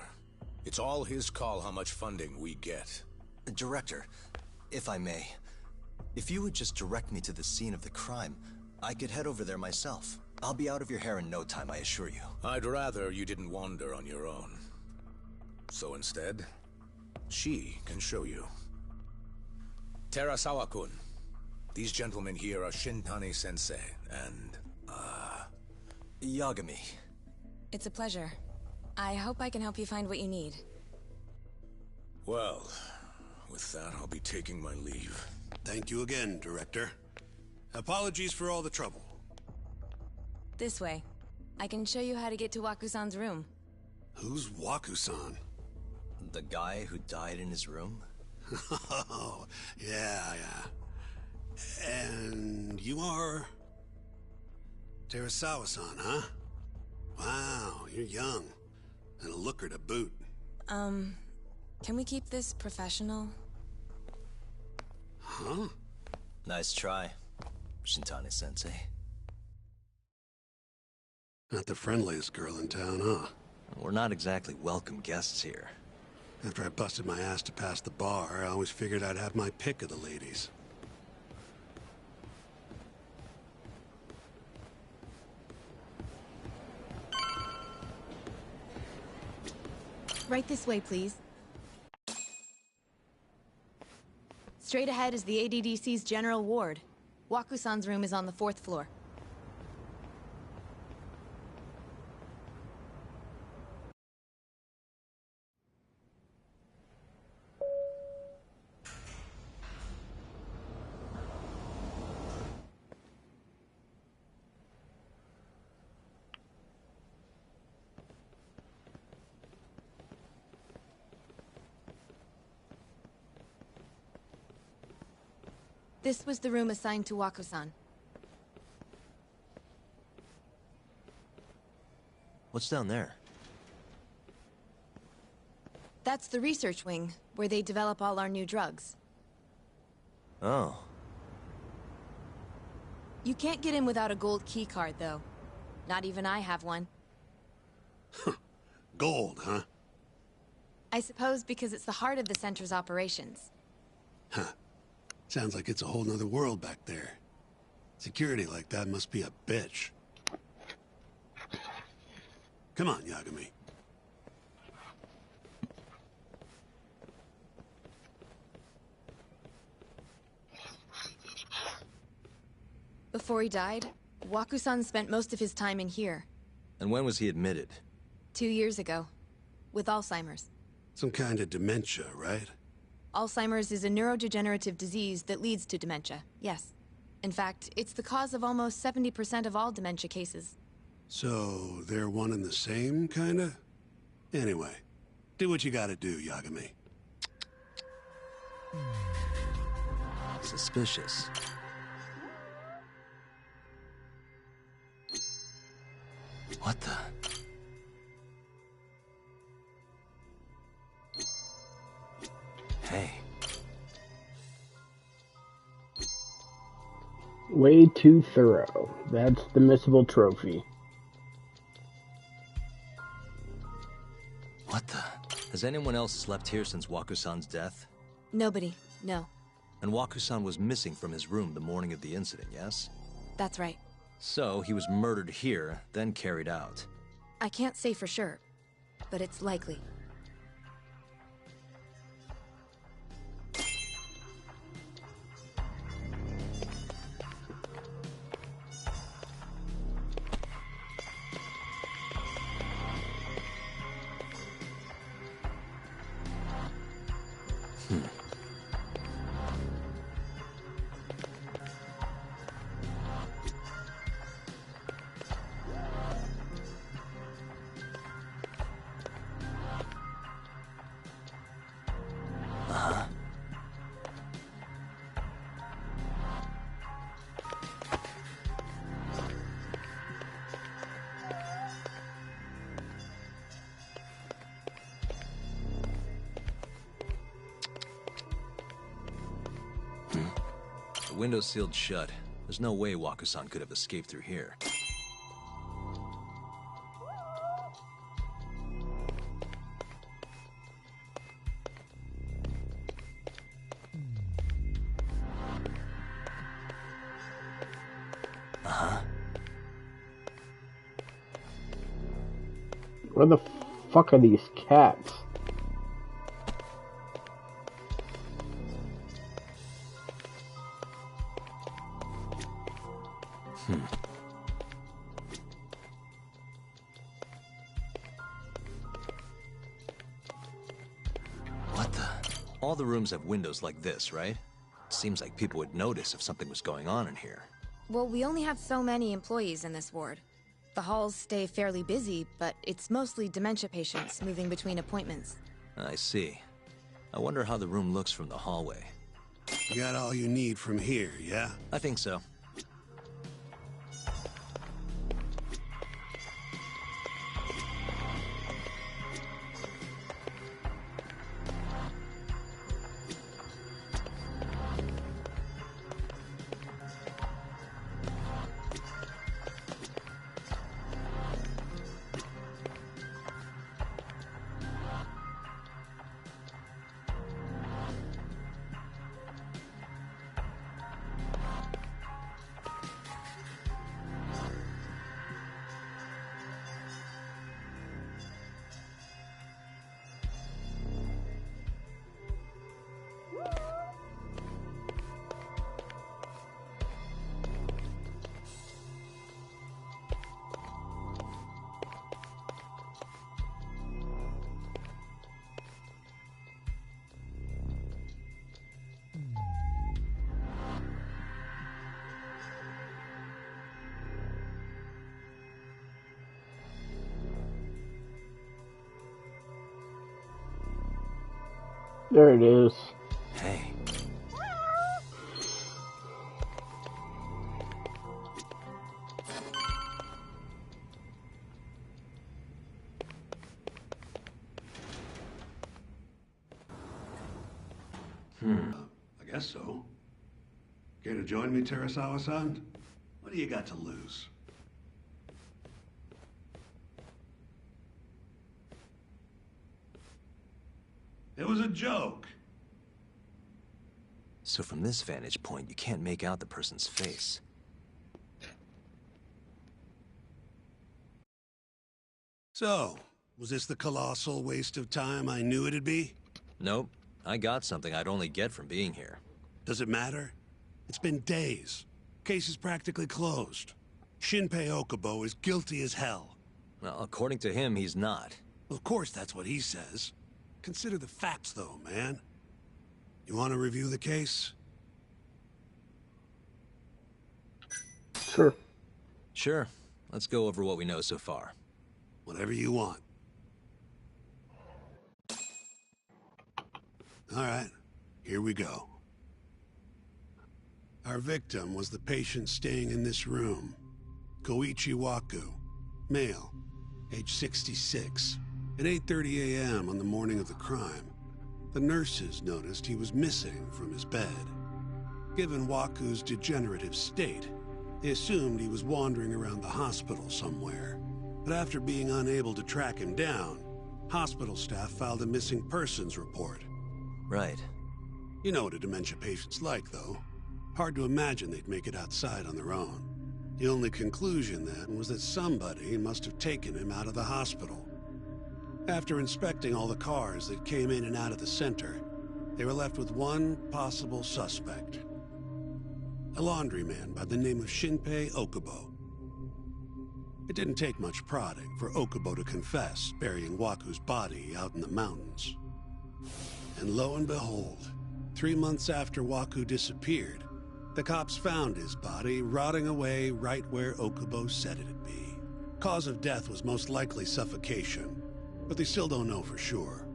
Speaker 13: It's all his call how much funding we get.
Speaker 4: Director, if I may, if you would just direct me to the scene of the crime, I could head over there myself. I'll be out of your hair in no time, I assure you.
Speaker 13: I'd rather you didn't wander on your own. So instead, she can show you. Terasawa-kun, these gentlemen here are Shintani-sensei and,
Speaker 4: Yagami.
Speaker 15: It's a pleasure. I hope I can help you find what you need.
Speaker 13: Well, with that, I'll be taking my leave.
Speaker 7: Thank you again, Director. Apologies for all the trouble.
Speaker 15: This way. I can show you how to get to Waku-san's room.
Speaker 7: Who's Waku-san?
Speaker 4: The guy who died in his room?
Speaker 7: Oh, yeah. And you are... Terasawa-san, huh? Wow, you're young. And a looker to boot.
Speaker 15: Can we keep this professional?
Speaker 7: Huh?
Speaker 4: Nice try, Shintani-sensei.
Speaker 7: Not the friendliest girl in town, huh?
Speaker 4: We're not exactly welcome guests here.
Speaker 7: After I busted my ass to pass the bar, I always figured I'd have my pick of the ladies.
Speaker 8: Right this way, please. Straight ahead is the ADDC's general ward. Waku-san's room is on the 4th floor. This was the room assigned to Waku-san.
Speaker 4: What's down there?
Speaker 8: That's the research wing, where they develop all our new drugs.
Speaker 4: Oh.
Speaker 8: You can't get in without a gold key card, though. Not even I have one.
Speaker 7: Gold, huh?
Speaker 8: I suppose because it's the heart of the center's operations.
Speaker 7: Huh. Sounds like it's a whole nother world back there. Security like that must be a bitch. Come on, Yagami.
Speaker 8: Before he died, Waku-san spent most of his time in here.
Speaker 4: And when was he admitted?
Speaker 8: 2 years ago. With Alzheimer's.
Speaker 7: Some kind of dementia, right?
Speaker 8: Alzheimer's is a neurodegenerative disease that leads to dementia, yes. In fact, it's the cause of almost 70% of all dementia cases.
Speaker 7: So, they're one and the same, kinda? Anyway, do what you gotta do, Yagami.
Speaker 4: Suspicious. What the... Hey.
Speaker 1: Way too thorough. That's the missable trophy.
Speaker 4: What the... Has anyone else slept here since Waku-san's death?
Speaker 8: Nobody, no.
Speaker 4: And Waku-san was missing from his room the morning of the incident, yes?
Speaker 8: That's right.
Speaker 4: So, he was murdered here, then carried out.
Speaker 8: I can't say for sure, but it's likely.
Speaker 4: The window's sealed shut. There's no way Waku-san could have escaped through here.
Speaker 1: Where the fuck are these cats?
Speaker 4: What the? All the rooms have windows like this, right? Seems like people would notice if something was going on in here.
Speaker 8: Well, we only have so many employees in this ward. The halls stay fairly busy, but it's mostly dementia patients moving between appointments.
Speaker 4: I see. I wonder how the room looks from the hallway.
Speaker 7: You got all you need from here, yeah?
Speaker 4: I think so.
Speaker 1: There it is.
Speaker 4: Hey.
Speaker 7: I guess so. Care to join me, Terasawa-san? What do you got to lose? It was a joke.
Speaker 4: So from this vantage point, you can't make out the person's face.
Speaker 7: So, was this the colossal waste of time I knew it'd be?
Speaker 4: Nope. I got something I'd only get from being here.
Speaker 7: Does it matter? It's been days. Case is practically closed. Shinpei Okubo is guilty as hell.
Speaker 4: Well, according to him, he's not.
Speaker 7: Of course that's what he says. Consider the facts, though, man. You want to review the case?
Speaker 1: Sure.
Speaker 4: Sure. Let's go over what we know so far.
Speaker 7: Whatever you want. All right, here we go. Our victim was the patient staying in this room. Koichi Waku, male, age 66. At 8:30 a.m. on the morning of the crime, the nurses noticed he was missing from his bed. Given Waku's degenerative state, they assumed he was wandering around the hospital somewhere. But after being unable to track him down, hospital staff filed a missing persons report.
Speaker 4: Right.
Speaker 7: You know what a dementia patient's like, though. Hard to imagine they'd make it outside on their own. The only conclusion then was that somebody must have taken him out of the hospital. After inspecting all the cars that came in and out of the center, they were left with one possible suspect. A laundryman by the name of Shinpei Okubo. It didn't take much prodding for Okubo to confess burying Waku's body out in the mountains. And lo and behold, 3 months after Waku disappeared, the cops found his body rotting away right where Okubo said it'd be. Cause of death was most likely suffocation, but they still don't know for sure.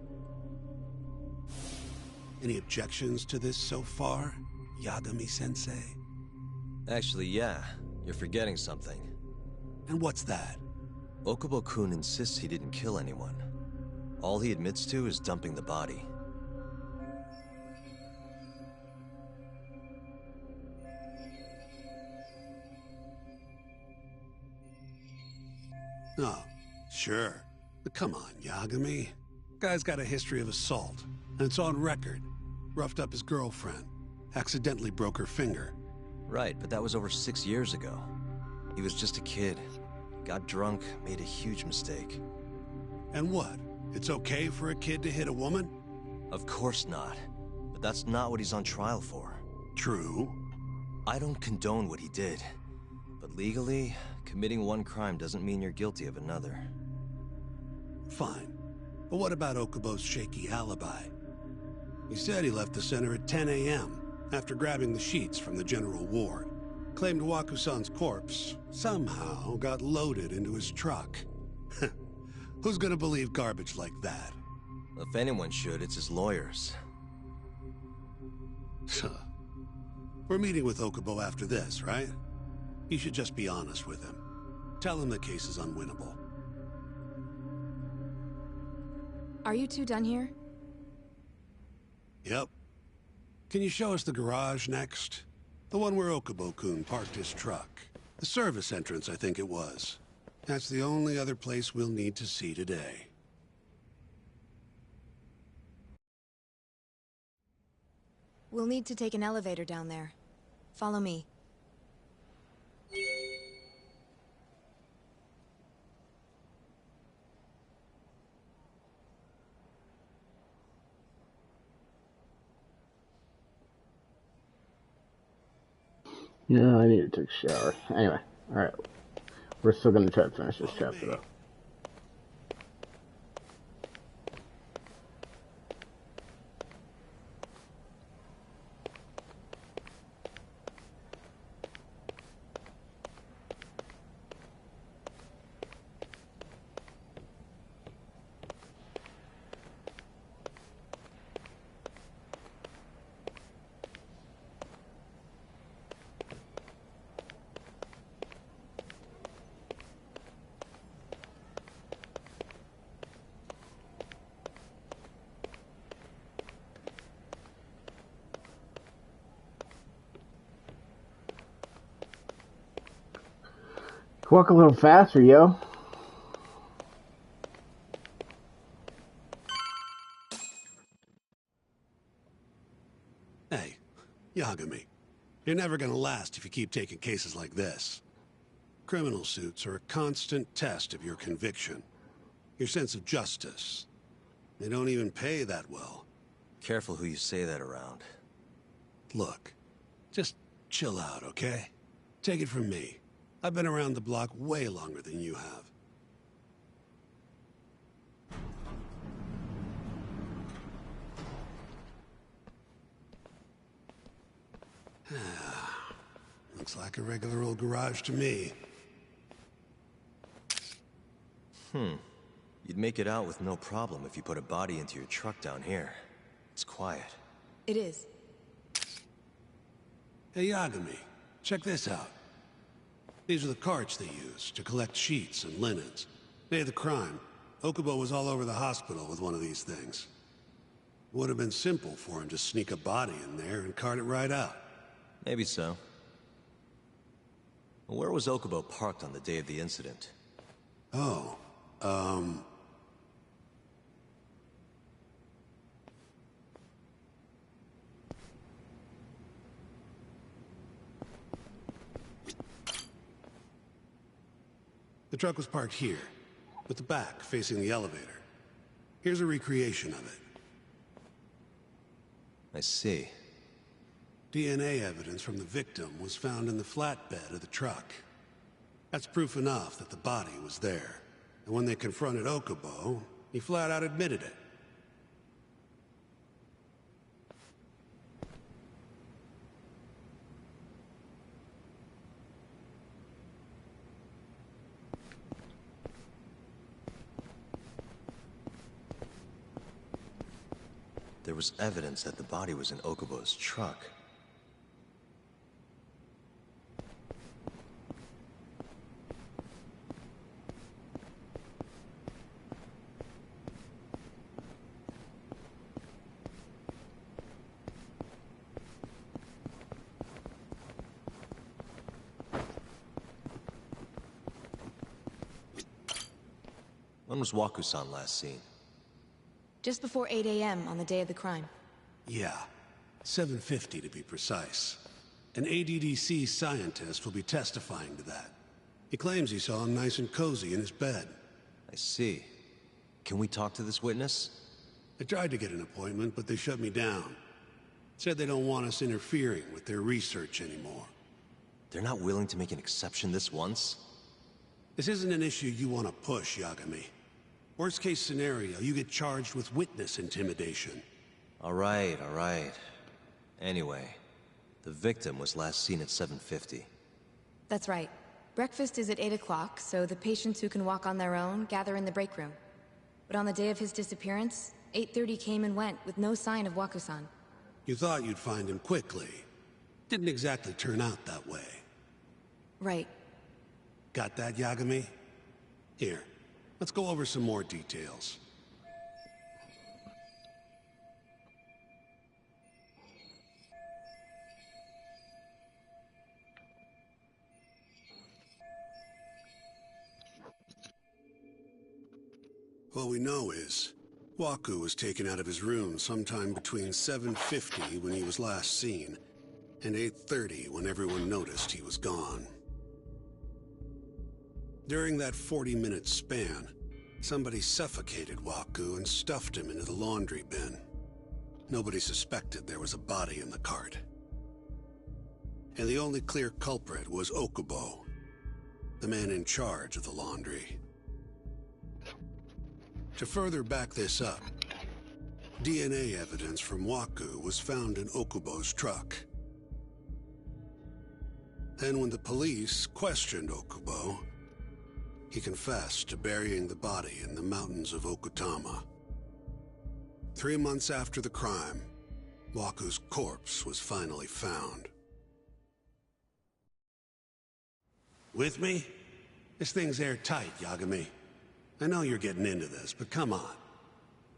Speaker 7: Any objections to this so far, Yagami-sensei?
Speaker 4: Actually, yeah. You're forgetting something.
Speaker 7: And what's that?
Speaker 4: Okubo-kun insists he didn't kill anyone. All he admits to is dumping the body.
Speaker 7: Oh, sure. But come on, Yagami. Guy's got a history of assault, and it's on record. Roughed up his girlfriend. Accidentally broke her finger.
Speaker 4: Right, but that was over 6 years ago. He was just a kid. Got drunk, made a huge mistake.
Speaker 7: And what? It's okay for a kid to hit a woman?
Speaker 4: Of course not. But that's not what he's on trial for.
Speaker 7: True.
Speaker 4: I don't condone what he did. But legally, committing one crime doesn't mean you're guilty of another.
Speaker 7: Fine. But what about Okubo's shaky alibi? He said he left the center at 10 a.m. after grabbing the sheets from the general ward. Claimed Wakusan's corpse somehow got loaded into his truck. Who's gonna believe garbage like that?
Speaker 4: If anyone should, it's his lawyers.
Speaker 7: We're meeting with Okubo after this, right? You should just be honest with him. Tell him the case is unwinnable.
Speaker 8: Are you two done here?
Speaker 7: Yep. Can you show us the garage next? The one where Okubo-kun parked his truck. The service entrance, I think it was. That's the only other place we'll need to see today.
Speaker 8: We'll need to take an elevator down there. Follow me.
Speaker 1: No, I need to take a shower. Anyway, alright. We're still gonna try to finish this chapter though. Walk a little faster, yo.
Speaker 7: Hey, Yagami. You're never gonna last if you keep taking cases like this. Criminal suits are a constant test of your conviction. Your sense of justice. They don't even pay that well.
Speaker 4: Careful who you say that around.
Speaker 7: Look, just chill out, okay? Take it from me. I've been around the block way longer than you have. Looks like a regular old garage to me.
Speaker 4: You'd make it out with no problem if you put a body into your truck down here. It's quiet.
Speaker 8: It is.
Speaker 7: Hey, Yagami, check this out. These are the carts they used to collect sheets and linens. Day of the crime, Okubo was all over the hospital with one of these things. Would have been simple for him to sneak a body in there and cart it right out.
Speaker 4: Maybe so. Well, where was Okubo parked on the day of the incident?
Speaker 7: Oh, the truck was parked here, with the back facing the elevator. Here's a recreation of it.
Speaker 4: I see.
Speaker 7: DNA evidence from the victim was found in the flatbed of the truck. That's proof enough that the body was there. And when they confronted Okubo, he flat out admitted it.
Speaker 4: There was evidence that the body was in Okubo's truck. When was Waku-san last seen?
Speaker 8: Just before 8 a.m. on the day of the crime.
Speaker 7: Yeah, 7:50 to be precise. An ADDC scientist will be testifying to that. He claims he saw him nice and cozy in his bed.
Speaker 4: I see. Can we talk to this witness?
Speaker 7: I tried to get an appointment, but they shut me down. Said they don't want us interfering with their research anymore.
Speaker 4: They're not willing to make an exception this once?
Speaker 7: This isn't an issue you want to push, Yagami. Worst case scenario, you get charged with witness intimidation.
Speaker 4: All right. Anyway, the victim was last seen at 7:50.
Speaker 8: That's right. Breakfast is at 8 o'clock, so the patients who can walk on their own gather in the break room. But on the day of his disappearance, 8:30 came and went with no sign of Waku-san.
Speaker 7: You thought you'd find him quickly. Didn't exactly turn out that way.
Speaker 8: Right.
Speaker 7: Got that, Yagami? Here, let's go over some more details. What we know is, Waku was taken out of his room sometime between 7:50 when he was last seen, and 8:30 when everyone noticed he was gone. During that 40-minute span, somebody suffocated Waku and stuffed him into the laundry bin. Nobody suspected there was a body in the cart. And the only clear culprit was Okubo, the man in charge of the laundry. To further back this up, DNA evidence from Waku was found in Okubo's truck. Then when the police questioned Okubo, he confessed to burying the body in the mountains of Okutama. 3 months after the crime, Waku's corpse was finally found. With me? This thing's airtight, Yagami. I know you're getting into this, but come on.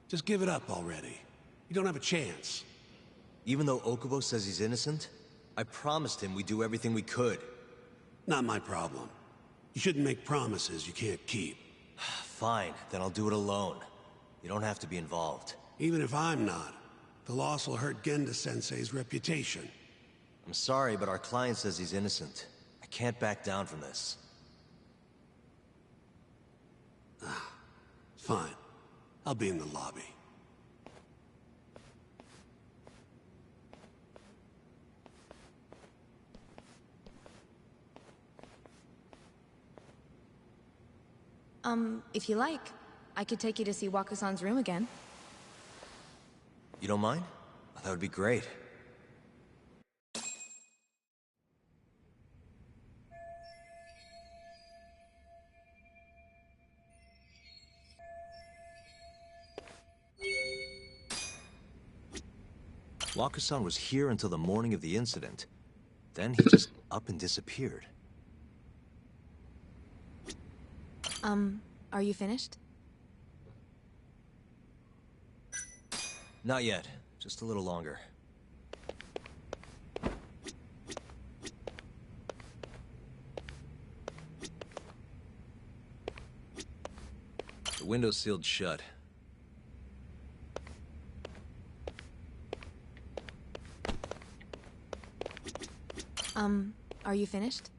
Speaker 7: Just give it up already. You don't have a chance.
Speaker 4: Even though Okubo says he's innocent, I promised him we'd do everything we could.
Speaker 7: Not my problem. You shouldn't make promises you can't keep.
Speaker 4: Fine, then I'll do it alone. You don't have to be involved.
Speaker 7: Even if I'm not, the loss will hurt Genda-sensei's reputation.
Speaker 4: I'm sorry, but our client says he's innocent. I can't back down from this.
Speaker 7: Fine. I'll be in the lobby.
Speaker 8: If you like, I could take you to see Waku-san's room again.
Speaker 4: You don't mind? That would be great. Waku-san was here until the morning of the incident. Then he just up and disappeared.
Speaker 8: Are you finished?
Speaker 4: Not yet. Just a little longer. The window's sealed shut.
Speaker 8: Are you finished?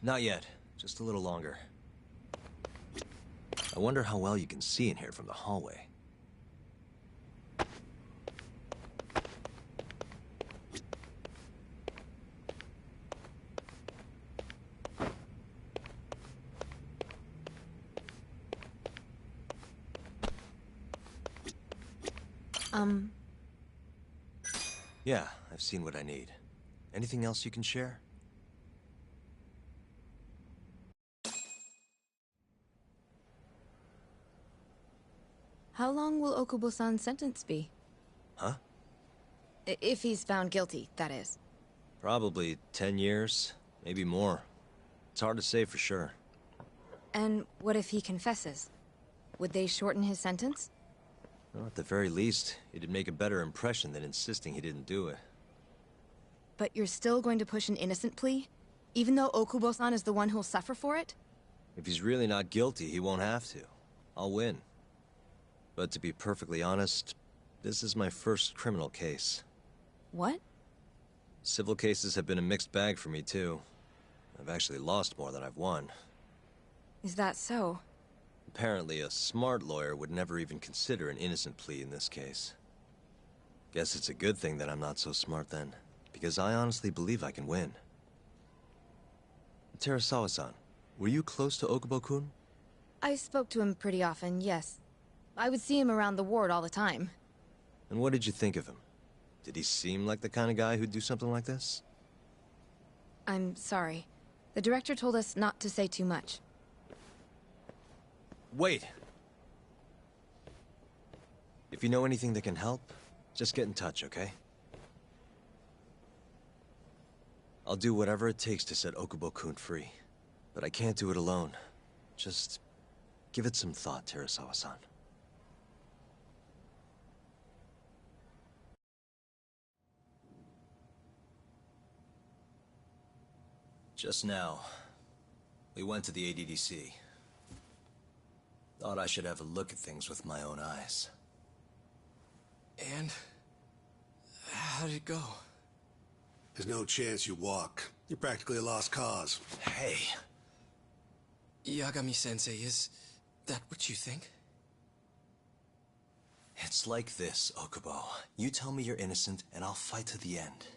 Speaker 4: Not yet. Just a little longer. I wonder how well you can see in here from the hallway. Yeah, I've seen what I need. Anything else you can share?
Speaker 8: How long will Okubo-san's sentence be?
Speaker 4: Huh?
Speaker 8: If he's found guilty, that is.
Speaker 4: Probably 10 years, maybe more. It's hard to say for sure.
Speaker 8: And what if he confesses? Would they shorten his sentence?
Speaker 4: Well, at the very least, it'd make a better impression than insisting he didn't do it.
Speaker 8: But you're still going to push an innocent plea? Even though Okubo-san is the one who'll suffer for it?
Speaker 4: If he's really not guilty, he won't have to. I'll win. But to be perfectly honest, this is my first criminal case.
Speaker 8: What?
Speaker 4: Civil cases have been a mixed bag for me, too. I've actually lost more than I've won.
Speaker 8: Is that so?
Speaker 4: Apparently, a smart lawyer would never even consider an innocent plea in this case. Guess it's a good thing that I'm not so smart then, because I honestly believe I can win. Terasawa-san, were you close to Okubo-kun?
Speaker 8: I spoke to him pretty often, yes. I would see him around the ward all the time.
Speaker 4: And what did you think of him? Did he seem like the kind of guy who'd do something like this?
Speaker 8: I'm sorry. The director told us not to say too much.
Speaker 4: Wait! If you know anything that can help, just get in touch, okay? I'll do whatever it takes to set Okubo-kun free. But I can't do it alone. Just give it some thought, Terasawa-san. Just now, we went to the ADDC. Thought I should have a look at things with my own eyes.
Speaker 6: And? How did it go?
Speaker 7: There's no chance you walk. You're practically a lost cause.
Speaker 4: Hey!
Speaker 6: Yagami-sensei, is that what you think?
Speaker 4: It's like this, Okubo. You tell me you're innocent, and I'll fight to the end.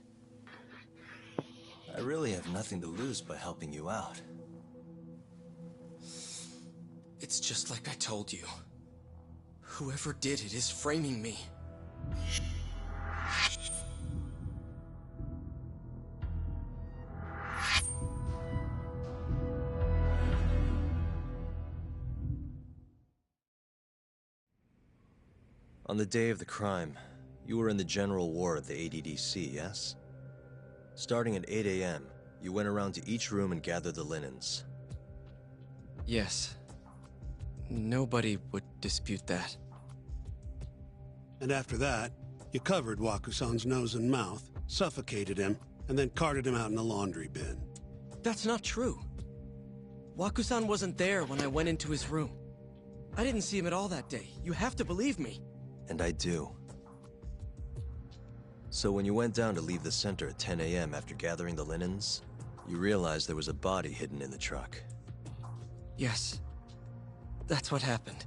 Speaker 4: I really have nothing to lose by helping you out.
Speaker 6: It's just like I told you. Whoever did it is framing me.
Speaker 4: On the day of the crime, you were in the general ward of the ADDC, yes? Starting at 8 a.m., you went around to each room and gathered the linens.
Speaker 6: Yes. Nobody would dispute that.
Speaker 7: And after that, you covered Wakusan's nose and mouth, suffocated him, and then carted him out in the laundry bin.
Speaker 6: That's not true. Wakusan wasn't there when I went into his room. I didn't see him at all that day. You have to believe me.
Speaker 4: And I do. So when you went down to leave the center at 10 a.m. after gathering the linens, you realized there was a body hidden in the truck.
Speaker 6: Yes. That's what happened.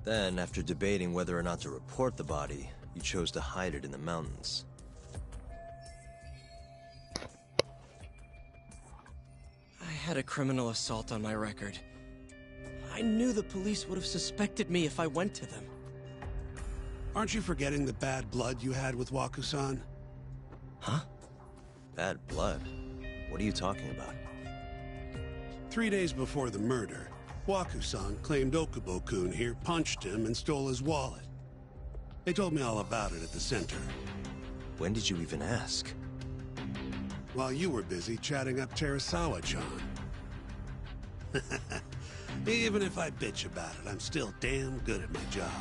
Speaker 4: Then, after debating whether or not to report the body, you chose to hide it in the mountains.
Speaker 6: I had a criminal assault on my record. I knew the police would have suspected me if I went to them.
Speaker 7: Aren't you forgetting the bad blood you had with Wakusan?
Speaker 6: Huh?
Speaker 4: Bad blood? What are you talking about?
Speaker 7: 3 days before the murder, Wakusan claimed Okubo-kun here punched him and stole his wallet. They told me all about it at the center.
Speaker 4: When did you even ask?
Speaker 7: While you were busy chatting up Terasawa-chan. Even if I bitch about it, I'm still damn good at my job.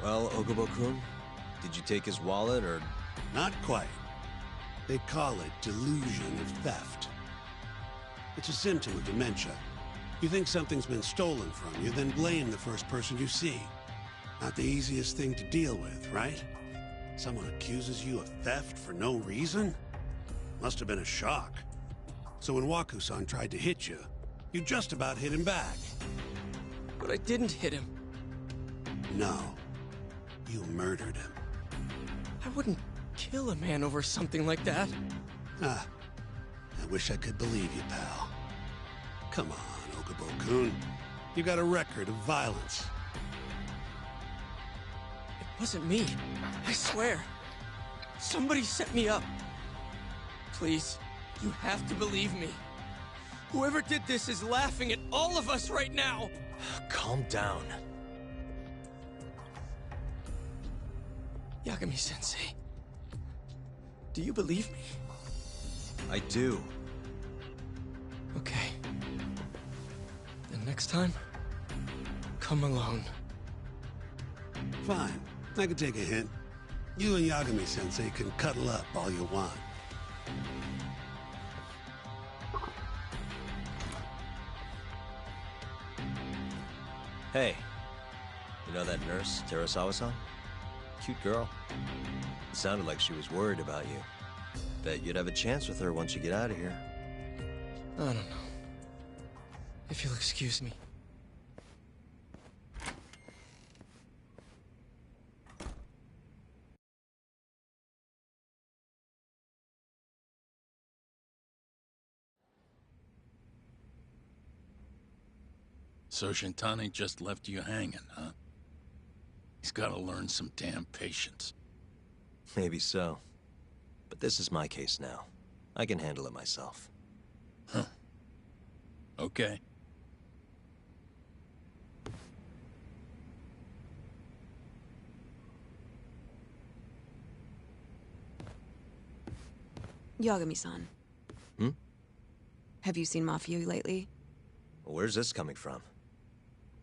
Speaker 4: Well, Okubo-kun, did you take his wallet, or...?
Speaker 7: Not quite. They call it delusion of theft. It's a symptom of dementia. You think something's been stolen from you, then blame the first person you see. Not the easiest thing to deal with, right? Someone accuses you of theft for no reason? Must have been a shock. So when Wakusan tried to hit you, you just about hit him back.
Speaker 6: But I didn't hit him.
Speaker 7: No. You murdered him.
Speaker 6: I wouldn't kill a man over something like that.
Speaker 7: Ah, I wish I could believe you, pal. Come on, Okubo-kun. You got a record of violence.
Speaker 6: It wasn't me. I swear. Somebody set me up. Please, you have to believe me. Whoever did this is laughing at all of us right now.
Speaker 4: Calm down.
Speaker 6: Yagami-sensei, do you believe me?
Speaker 4: I do.
Speaker 6: Okay. Then next time, come alone.
Speaker 7: Fine. I can take a hint. You and Yagami-sensei can cuddle up all you want.
Speaker 4: Hey, you know that nurse, Terasawa-san? Cute girl. It sounded like she was worried about you. Bet you'd have a chance with her once you get out of here.
Speaker 6: I don't know. If you'll excuse me.
Speaker 2: So Shintani just left you hanging, huh? He's gotta learn some damn patience.
Speaker 4: Maybe so. But this is my case now. I can handle it myself.
Speaker 2: Huh. Okay.
Speaker 3: Yagami-san.
Speaker 4: Hmm?
Speaker 3: Have you seen Mafia lately?
Speaker 4: Where's this coming from?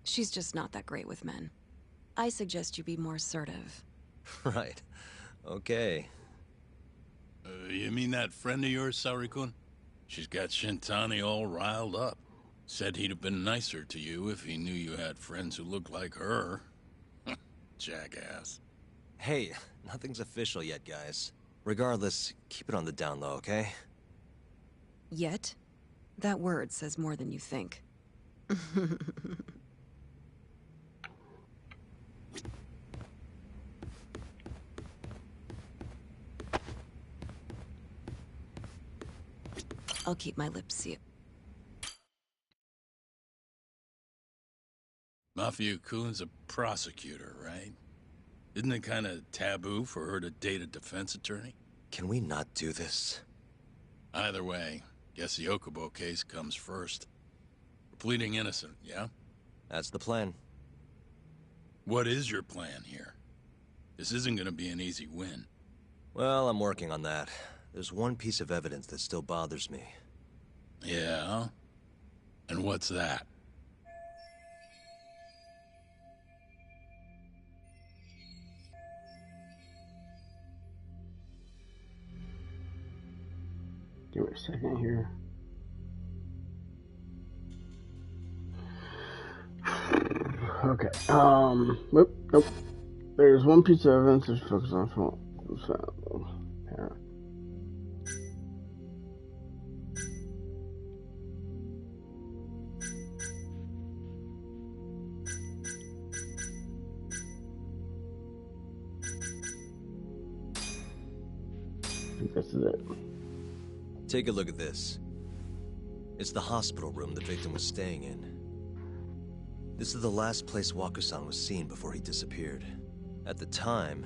Speaker 3: She's just not that great with men. I suggest you be more assertive.
Speaker 4: Right. Okay.
Speaker 2: You mean that friend of yours, Saori-kun? She's got Shintani all riled up. Said he'd have been nicer to you if he knew you had friends who looked like her. Jackass.
Speaker 4: Hey, nothing's official yet, guys. Regardless, keep it on the down low, okay?
Speaker 3: Yet? That word says more than you think. I'll keep my lips sealed.
Speaker 2: Mafia-kun's a prosecutor, right? Isn't it kind of taboo for her to date a defense attorney?
Speaker 4: Can we not do this?
Speaker 2: Either way, guess the Okubo case comes first. We're pleading innocent, yeah?
Speaker 4: That's the plan.
Speaker 2: What is your plan here? This isn't gonna be an easy win.
Speaker 4: Well, I'm working on that. There's one piece of evidence that still bothers me.
Speaker 2: Yeah? And what's that?
Speaker 1: Give me a second here. Okay. Nope. There's one piece of evidence that's focused on I think this is it.
Speaker 4: Take a look at this. It's the hospital room the victim was staying in. This is the last place Waku-san was seen before he disappeared. At the time,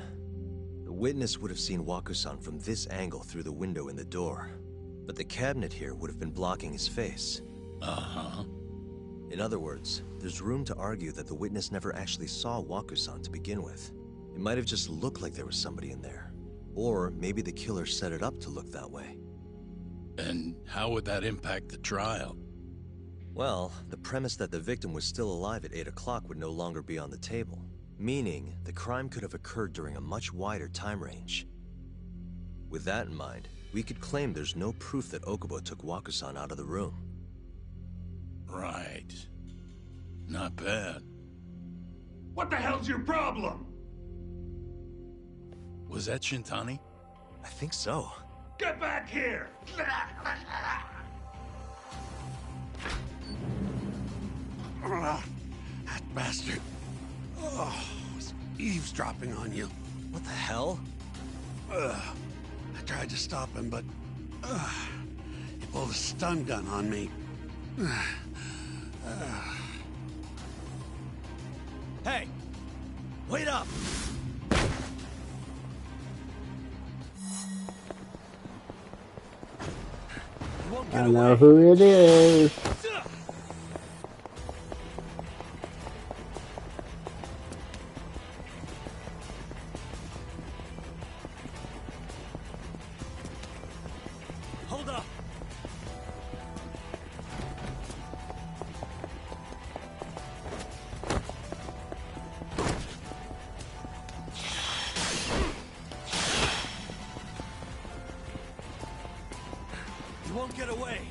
Speaker 4: the witness would have seen Waku-san from this angle through the window in the door. But the cabinet here would have been blocking his face.
Speaker 2: Uh-huh.
Speaker 4: In other words, there's room to argue that the witness never actually saw Waku-san to begin with. It might have just looked like there was somebody in there. Or maybe the killer set it up to look that way.
Speaker 2: And how would that impact the trial?
Speaker 4: Well, the premise that the victim was still alive at 8 o'clock would no longer be on the table. Meaning, the crime could have occurred during a much wider time range. With that in mind, we could claim there's no proof that Okubo took Waku-san out of the room.
Speaker 2: Right. Not bad.
Speaker 16: What the hell's your problem?
Speaker 2: Was that Shintani?
Speaker 4: I think so.
Speaker 16: Get back here!
Speaker 7: That bastard. Oh, he's eavesdropping on you.
Speaker 4: What the hell?
Speaker 7: I tried to stop him, but he pulled a stun gun on me.
Speaker 4: Hey! Wait up!
Speaker 1: I know who it is.
Speaker 4: Hold up! You won't get away!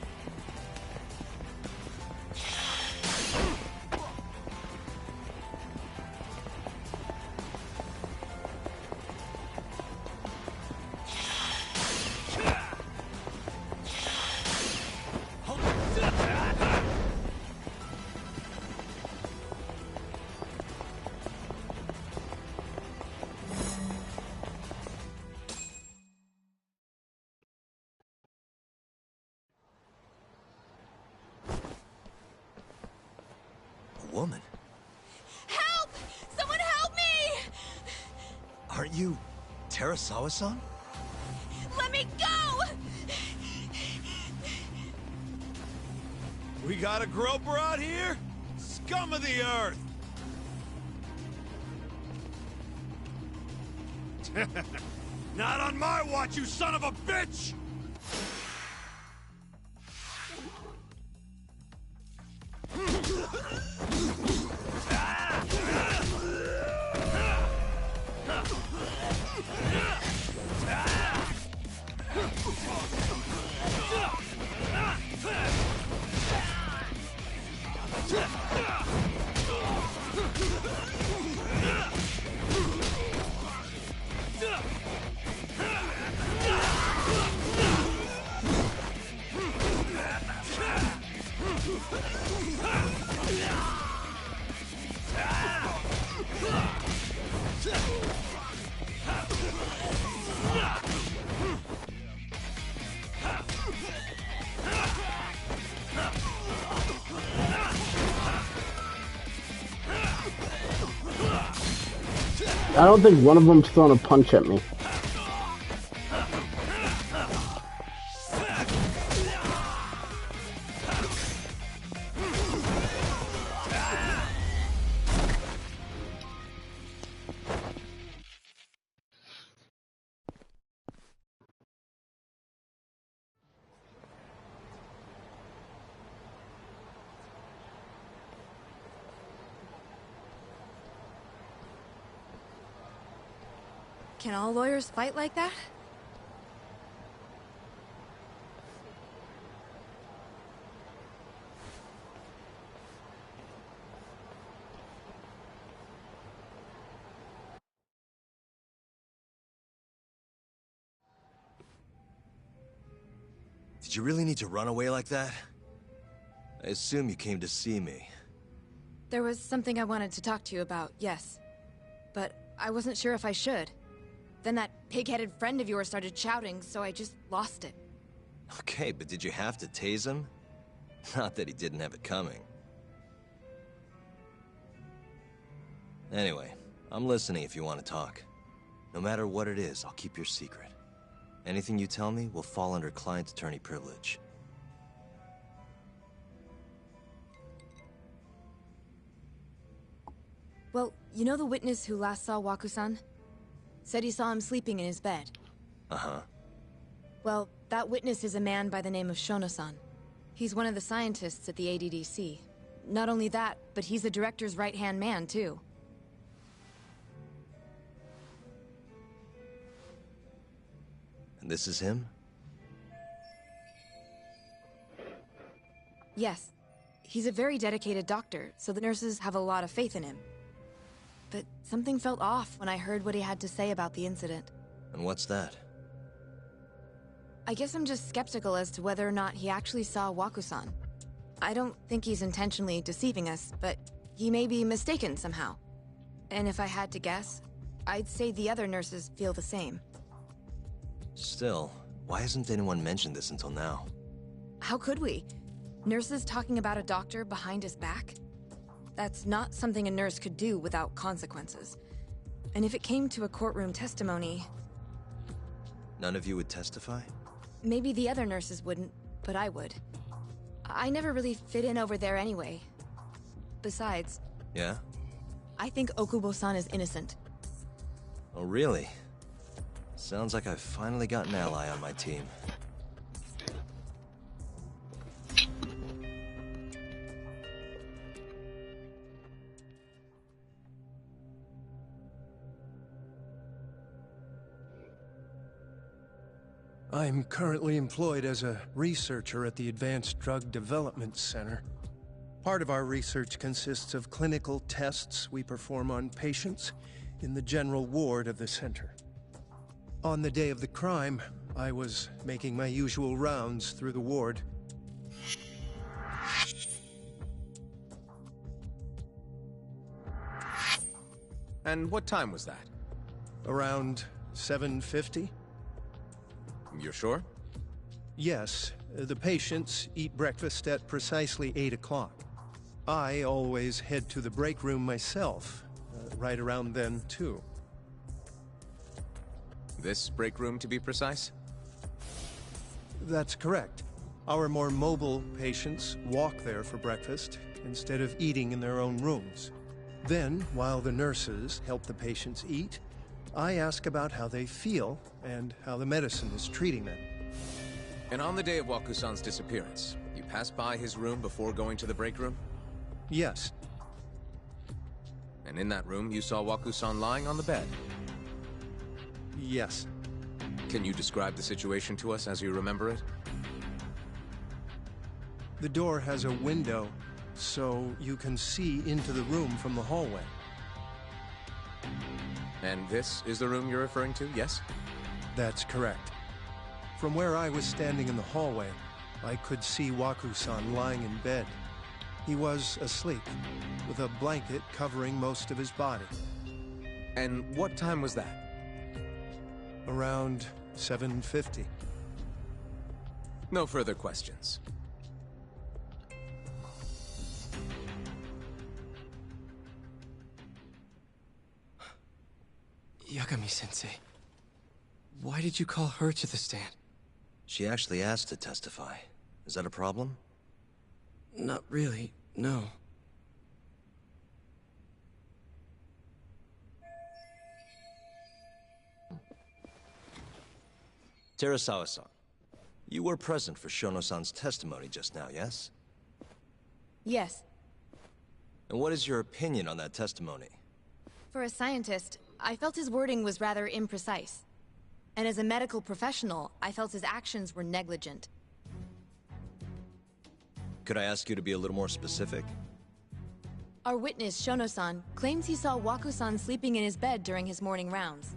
Speaker 4: you... Terasawa-san?
Speaker 15: Let me go!
Speaker 7: We got a groper out here? Scum of the earth! Not on my watch, you son of a bitch!
Speaker 1: I don't think one of them's throwing a punch at me.
Speaker 8: Can all lawyers fight like that?
Speaker 4: Did you really need to run away like that? I assume you came to see me.
Speaker 8: There was something I wanted to talk to you about, yes. But I wasn't sure if I should. Then that pig-headed friend of yours started shouting, so I just lost it.
Speaker 4: Okay, but did you have to tase him? Not that he didn't have it coming. Anyway, I'm listening if you want to talk. No matter what it is, I'll keep your secret. Anything you tell me will fall under client attorney privilege.
Speaker 8: Well, you know the witness who last saw Waku-san? Said he saw him sleeping in his bed.
Speaker 4: Uh-huh.
Speaker 8: Well, that witness is a man by the name of Shono-san. He's one of the scientists at the ADDC. Not only that, but he's the director's right-hand man, too.
Speaker 4: And this is him?
Speaker 8: Yes. He's a very dedicated doctor, so the nurses have a lot of faith in him. But something felt off when I heard what he had to say about the incident.
Speaker 4: And what's that?
Speaker 8: I guess I'm just skeptical as to whether or not he actually saw Waku-san. I don't think he's intentionally deceiving us, but he may be mistaken somehow. And if I had to guess, I'd say the other nurses feel the same.
Speaker 4: Still, why hasn't anyone mentioned this until now?
Speaker 8: How could we? Nurses talking about a doctor behind his back? That's not something a nurse could do without consequences. And if it came to a courtroom testimony...
Speaker 4: None of you would testify?
Speaker 8: Maybe the other nurses wouldn't, but I would. I never really fit in over there anyway. Besides...
Speaker 4: Yeah?
Speaker 8: I think Okubo-san is innocent.
Speaker 4: Oh, really? Sounds like I've finally got an ally on my team.
Speaker 17: I'm currently employed as a researcher at the Advanced Drug Development Center. Part of our research consists of clinical tests we perform on patients in the general ward of the center. On the day of the crime, I was making my usual rounds through the ward.
Speaker 5: And what time was that?
Speaker 17: Around 7:50?
Speaker 5: You're sure?
Speaker 17: Yes, the patients eat breakfast at precisely 8 o'clock. I always head to the break room myself, right around then, too.
Speaker 5: This break room, to be precise?
Speaker 17: That's correct. Our more mobile patients walk there for breakfast instead of eating in their own rooms. Then, while the nurses help the patients eat, I ask about how they feel and how the medicine is treating them.
Speaker 5: And on the day of Wakusan's disappearance, you passed by his room before going to the break room?
Speaker 17: Yes.
Speaker 5: And in that room, you saw Wakusan lying on the bed?
Speaker 17: Yes.
Speaker 5: Can you describe the situation to us as you remember it?
Speaker 17: The door has a window, so you can see into the room from the hallway.
Speaker 5: And this is the room you're referring to, yes?
Speaker 17: That's correct. From where I was standing in the hallway, I could see Waku-san lying in bed. He was asleep, with a blanket covering most of his body.
Speaker 5: And what time was that?
Speaker 17: Around 7:50.
Speaker 5: No further questions.
Speaker 6: Yagami-sensei, why did you call her to the stand?
Speaker 4: She actually asked to testify. Is that a problem?
Speaker 6: Not really, no.
Speaker 4: Terasawa-san, you were present for Shono-san's testimony just now, yes?
Speaker 8: Yes.
Speaker 4: And what is your opinion on that testimony?
Speaker 8: For a scientist, I felt his wording was rather imprecise. And as a medical professional, I felt his actions were negligent.
Speaker 4: Could I ask you to be a little more specific?
Speaker 8: Our witness, Shono-san, claims he saw Waku-san sleeping in his bed during his morning rounds.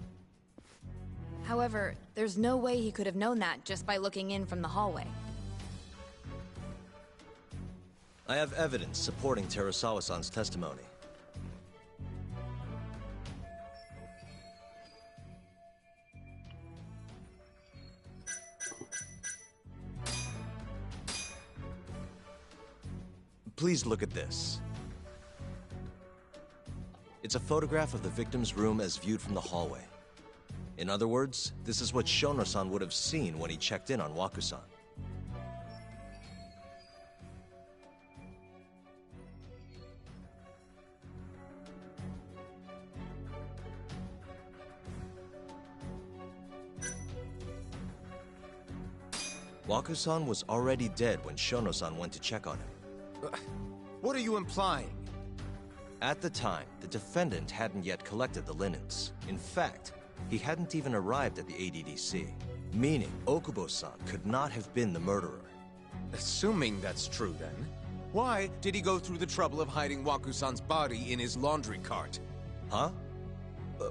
Speaker 8: However, there's no way he could have known that just by looking in from the hallway.
Speaker 4: I have evidence supporting Terasawa-san's testimony. Please look at this. It's a photograph of the victim's room as viewed from the hallway. In other words, this is what Shono-san would have seen when he checked in on Waku-san. Waku-san was already dead when Shono-san went to check on him.
Speaker 5: What are you implying?
Speaker 4: At the time, the defendant hadn't yet collected the linens. In fact, he hadn't even arrived at the ADDC, meaning Okubo-san could not have been the murderer.
Speaker 5: Assuming that's true, then, why did he go through the trouble of hiding Waku-san's body in his laundry cart?
Speaker 4: Huh?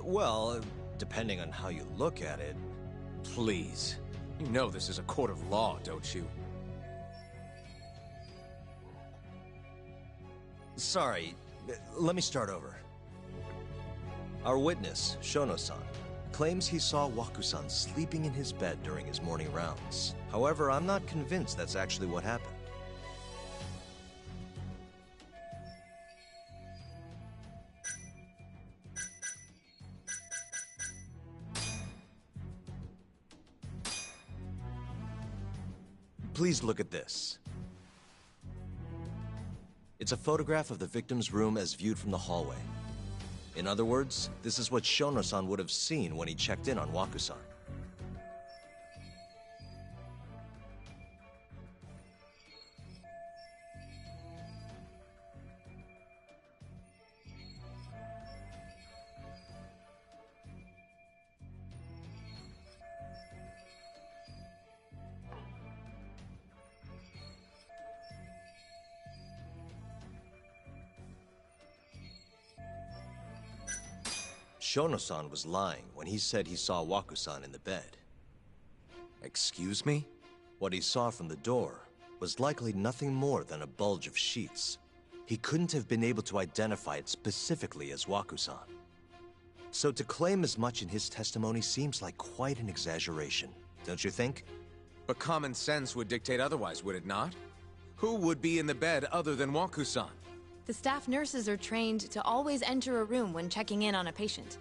Speaker 4: Well, depending on how you look at it...
Speaker 5: Please. You know this is a court of law, don't you?
Speaker 4: Sorry, let me start over. Our witness, Shono-san, claims he saw Waku-san sleeping in his bed during his morning rounds. However, I'm not convinced that's actually what happened. Please look at this. It's a photograph of the victim's room as viewed from the hallway. In other words, this is what Shono-san would have seen when he checked in on Waku-san. Shono-san was lying when he said he saw Waku-san in the bed.
Speaker 5: Excuse me?
Speaker 4: What he saw from the door was likely nothing more than a bulge of sheets. He couldn't have been able to identify it specifically as Waku-san. So to claim as much in his testimony seems like quite an exaggeration, don't you think?
Speaker 5: But common sense would dictate otherwise, would it not? Who would be in the bed other than Waku-san?
Speaker 8: The staff nurses are trained to always enter a room when checking in on a patient.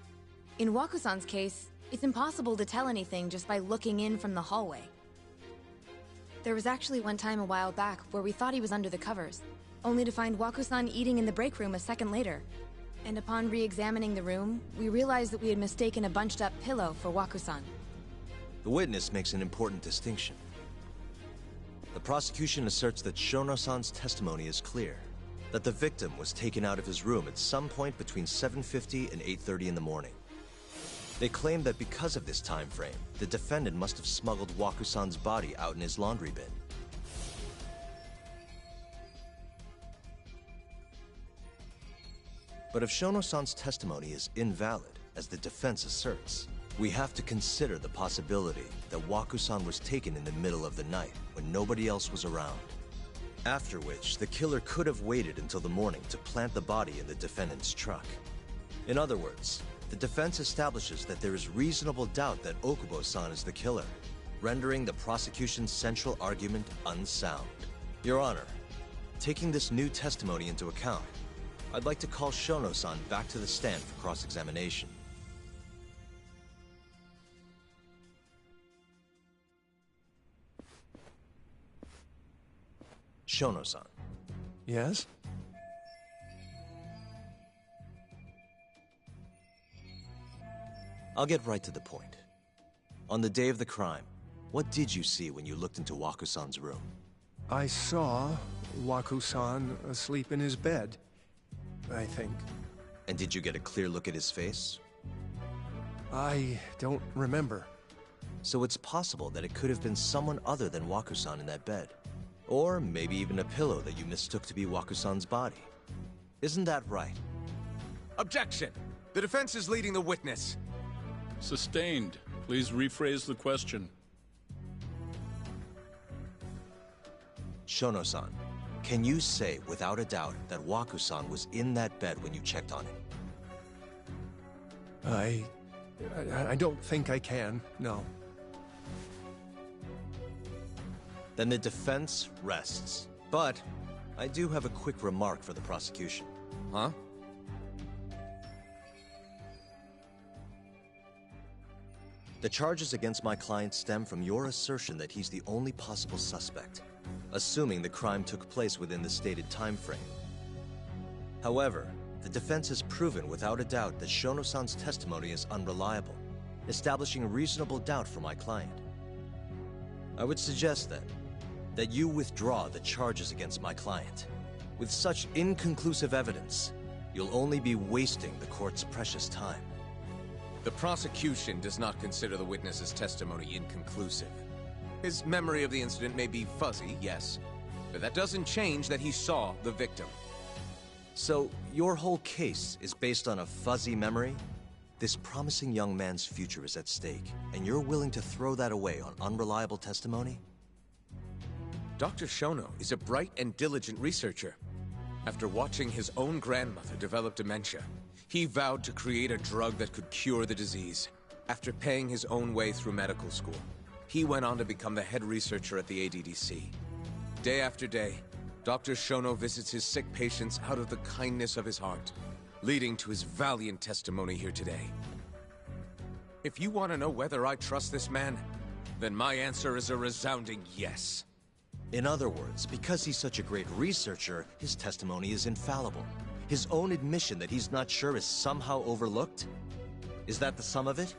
Speaker 8: In Waku-san's case, It's impossible to tell anything just by looking in from the hallway. There was actually one time a while back where we thought he was under the covers, only to find Waku-san eating in the break room a second later. And upon re-examining the room, we realized that we had mistaken a bunched-up pillow for Waku-san.
Speaker 4: The witness makes an important distinction. The prosecution asserts that Shono-san's testimony is clear, that the victim was taken out of his room at some point between 7:50 and 8:30 in the morning. They claim that because of this time frame, the defendant must have smuggled Waku-san's body out in his laundry bin. But if Shono-san's testimony is invalid, as the defense asserts, we have to consider the possibility that Waku-san was taken in the middle of the night when nobody else was around. After which, the killer could have waited until the morning to plant the body in the defendant's truck. In other words, the defense establishes that there is reasonable doubt that Okubo-san is the killer, rendering the prosecution's central argument unsound. Your Honor, taking this new testimony into account, I'd like to call Shono-san back to the stand for cross-examination. Shono-san.
Speaker 17: Yes?
Speaker 4: I'll get right to the point. On the day of the crime, what did you see when you looked into Waku-san's room?
Speaker 17: I saw Waku-san asleep in his bed, I think.
Speaker 4: And did you get a clear look at his face?
Speaker 17: I don't remember.
Speaker 4: So it's possible that it could have been someone other than Waku-san in that bed. Or maybe even a pillow that you mistook to be Waku-san's body. Isn't that right?
Speaker 5: Objection! The defense is leading the witness.
Speaker 2: Sustained. Please rephrase the question.
Speaker 4: Shono-san, can you say without a doubt that Waku-san was in that bed when you checked on him?
Speaker 17: I don't think I can, no.
Speaker 4: Then the defense rests. But I do have a quick remark for the prosecution.
Speaker 5: Huh?
Speaker 4: The charges against my client stem from your assertion that he's the only possible suspect, assuming the crime took place within the stated time frame. However, the defense has proven without a doubt that Shono-san's testimony is unreliable, establishing reasonable doubt for my client. I would suggest then that you withdraw the charges against my client. With such inconclusive evidence, you'll only be wasting the court's precious time.
Speaker 5: The prosecution does not consider the witness's testimony inconclusive. His memory of the incident may be fuzzy, yes, but that doesn't change that he saw the victim.
Speaker 4: So, your whole case is based on a fuzzy memory? This promising young man's future is at stake, and you're willing to throw that away on unreliable testimony?
Speaker 5: Dr. Shono is a bright and diligent researcher. After watching his own grandmother develop dementia, he vowed to create a drug that could cure the disease. After paying his own way through medical school, he went on to become the head researcher at the ADDC. Day after day, Dr. Shono visits his sick patients out of the kindness of his heart, leading to his valiant testimony here today. If you want to know whether I trust this man, then my answer is a resounding yes.
Speaker 4: In other words, because he's such a great researcher, his testimony is infallible. His own admission that he's not sure is somehow overlooked? Is that the sum of it?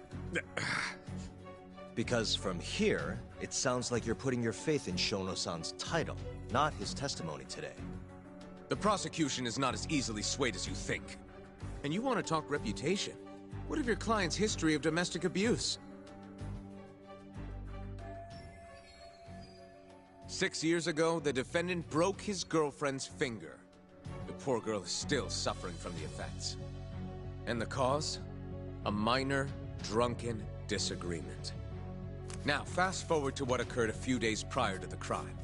Speaker 4: Because from here, it sounds like you're putting your faith in Shono-san's title, not his testimony today.
Speaker 5: The prosecution is not as easily swayed as you think. And you want to talk reputation? What of your client's history of domestic abuse? 6 years ago, the defendant broke his girlfriend's finger. The poor girl is still suffering from the effects. And the cause? A minor, drunken disagreement. Now, fast forward to what occurred a few days prior to the crime.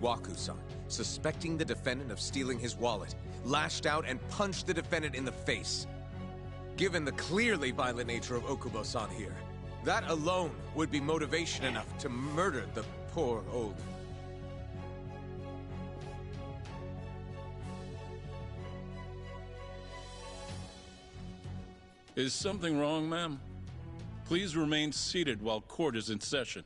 Speaker 5: Waku-san, suspecting the defendant of stealing his wallet, lashed out and punched the defendant in the face. Given the clearly violent nature of Okubo-san here, that alone would be motivation enough to murder the poor old...
Speaker 2: Is something wrong, ma'am? Please remain seated while court is in session.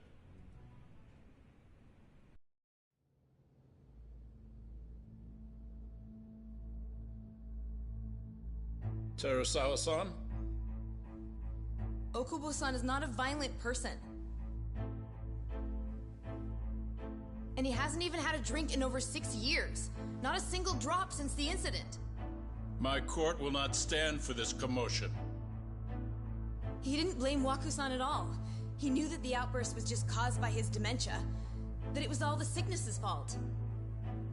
Speaker 2: Terasawa-san?
Speaker 15: Okubo-san is not a violent person. And he hasn't even had a drink in over 6 years. Not a single drop since the incident.
Speaker 2: My court will not stand for this commotion.
Speaker 15: He didn't blame Waku-san at all. He knew that the outburst was just caused by his dementia. That it was all the sickness's fault.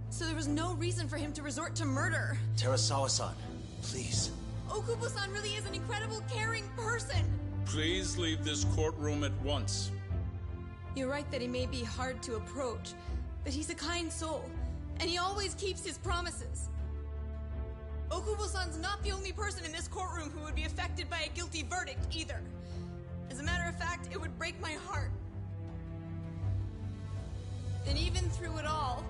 Speaker 15: So there was no reason for him to resort to murder.
Speaker 12: Terasawa-san, please.
Speaker 15: Okubo-san really is an incredible, caring person.
Speaker 2: Please leave this courtroom at once.
Speaker 15: You're right that he may be hard to approach, but he's a kind soul, and he always keeps his promises. Okubo-san's not the only person in this courtroom who would be affected by a guilty verdict, either. As a matter of fact, it would break my heart. And even through it all,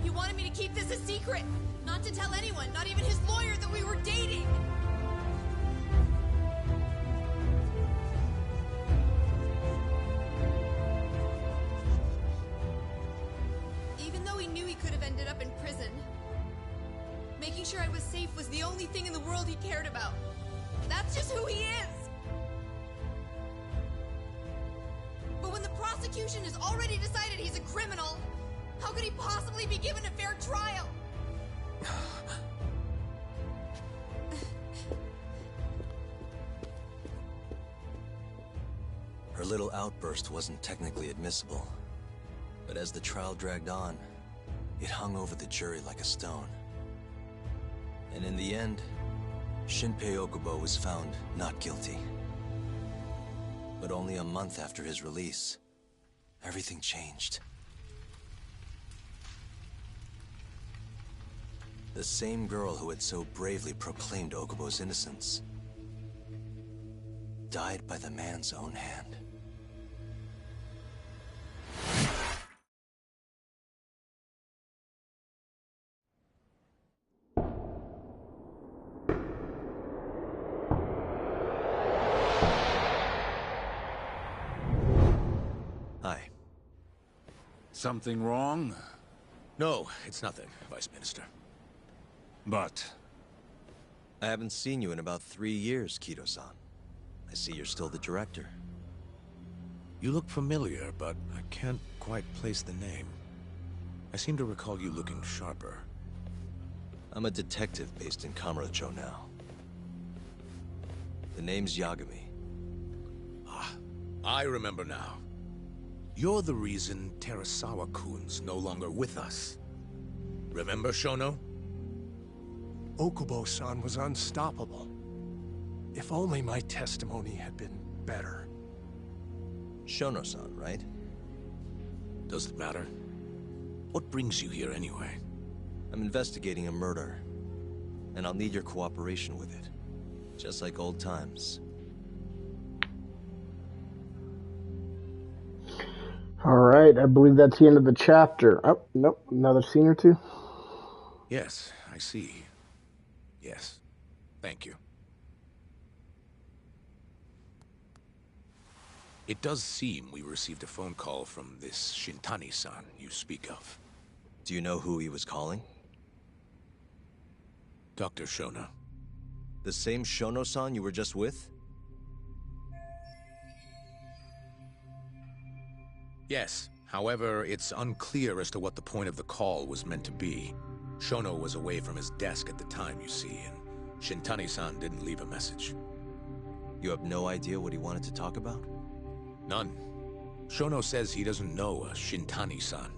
Speaker 15: he wanted me to keep this a secret, not to tell anyone, not even his lawyer, that we were dating. Even though he knew he could have ended up in prison, making sure I was safe was the only thing in the world he cared about. That's just who he is! But when the prosecution has already decided he's a criminal, how could he possibly be given a fair trial?
Speaker 4: Her little outburst wasn't technically admissible, but as the trial dragged on, it hung over the jury like a stone. And in the end, Shinpei Okubo was found not guilty. But only a month after his release, everything changed. The same girl who had so bravely proclaimed Okubo's innocence died by the man's own hand. Hi.
Speaker 2: Something wrong?
Speaker 5: No, it's nothing, Vice Minister.
Speaker 2: But...
Speaker 4: I haven't seen you in about 3 years, Kido-san. I see you're still the director.
Speaker 5: You look familiar, but I can't quite place the name. I seem to recall you looking sharper.
Speaker 4: I'm a detective based in Kamurocho now. The name's Yagami.
Speaker 5: Ah, I remember now. You're the reason Terasawa-kun's no longer with us. Remember, Shono?
Speaker 17: Okubo-san was unstoppable. If only my testimony had been better.
Speaker 4: Shono-san, right?
Speaker 5: Does it matter? What brings you here anyway?
Speaker 4: I'm investigating a murder, and I'll need your cooperation with it. Just like old times.
Speaker 1: Alright, I believe that's the end of the chapter. Oh, nope, another scene or two.
Speaker 5: Yes, I see. Yes. Thank you. It does seem we received a phone call from this Shintani-san you speak of.
Speaker 4: Do you know who he was calling?
Speaker 5: Dr. Shono.
Speaker 4: The same Shono-san you were just with?
Speaker 5: Yes. However, it's unclear as to what the point of the call was meant to be. Shono was away from his desk at the time, you see, and Shintani-san didn't leave a message.
Speaker 4: You have no idea what he wanted to talk about?
Speaker 5: None. Shono says he doesn't know a Shintani-san,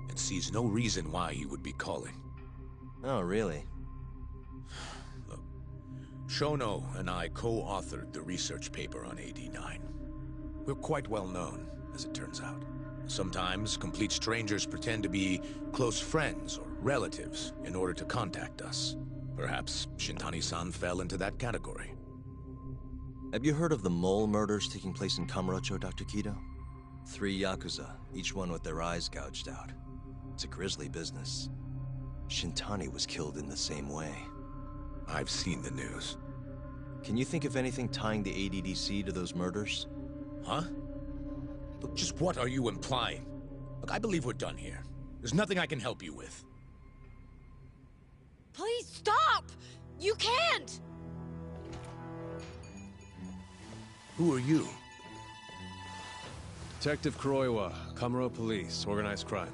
Speaker 5: and sees no reason why he would be calling.
Speaker 4: Oh, really?
Speaker 5: Look, Shono and I co-authored the research paper on AD9. We're quite well known, as it turns out. Sometimes, complete strangers pretend to be close friends or relatives in order to contact us. Perhaps Shintani-san fell into that category.
Speaker 4: Have you heard of the mole murders taking place in Kamurocho, Dr. Kido? 3 Yakuza, each one with their eyes gouged out. It's a grisly business. Shintani was killed in the same way.
Speaker 5: I've seen the news.
Speaker 4: Can you think of anything tying the ADDC to those murders?
Speaker 13: Huh? Look, just what are you implying? Look, I believe we're done here. There's nothing I can help you with.
Speaker 15: Please stop! You can't!
Speaker 18: Who are you? Detective Kuroiwa, Kamuro Police, Organized Crime.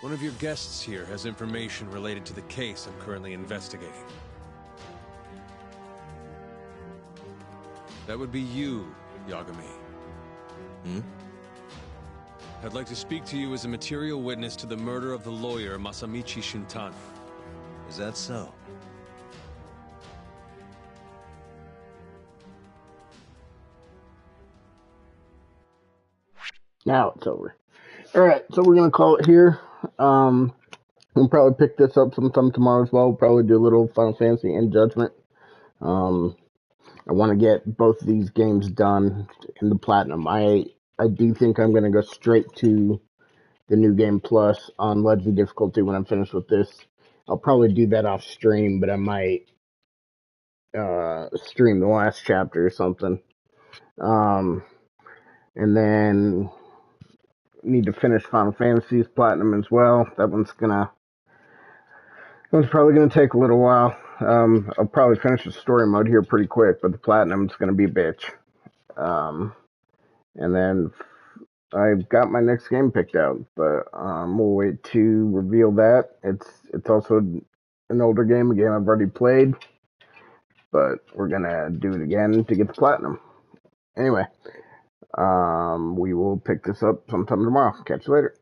Speaker 18: One of your guests here has information related to the case I'm currently investigating. That would be you, Yagami.
Speaker 4: Hmm?
Speaker 18: I'd like to speak to you as a material witness to the murder of the lawyer Masamichi Shintano.
Speaker 4: Is that so?
Speaker 1: Now it's over. Alright, so we're going to call it here. We'll probably pick this up sometime tomorrow as well. We'll probably do a little Final Fantasy and Judgment. I want to get both of these games done in the Platinum. I do think I'm going to go straight to the New Game Plus on Legend difficulty when I'm finished with this. I'll probably do that off stream, but I might stream the last chapter or something. And then need to finish Final Fantasy's Platinum as well. That one's probably gonna take a little while. I'll probably finish the story mode here pretty quick, but the Platinum's gonna be a bitch. And then I've got my next game picked out, but we'll wait to reveal that. It's also an older game, a game I've already played, but we're gonna do it again to get the Platinum. Anyway, we will pick this up sometime tomorrow. Catch you later.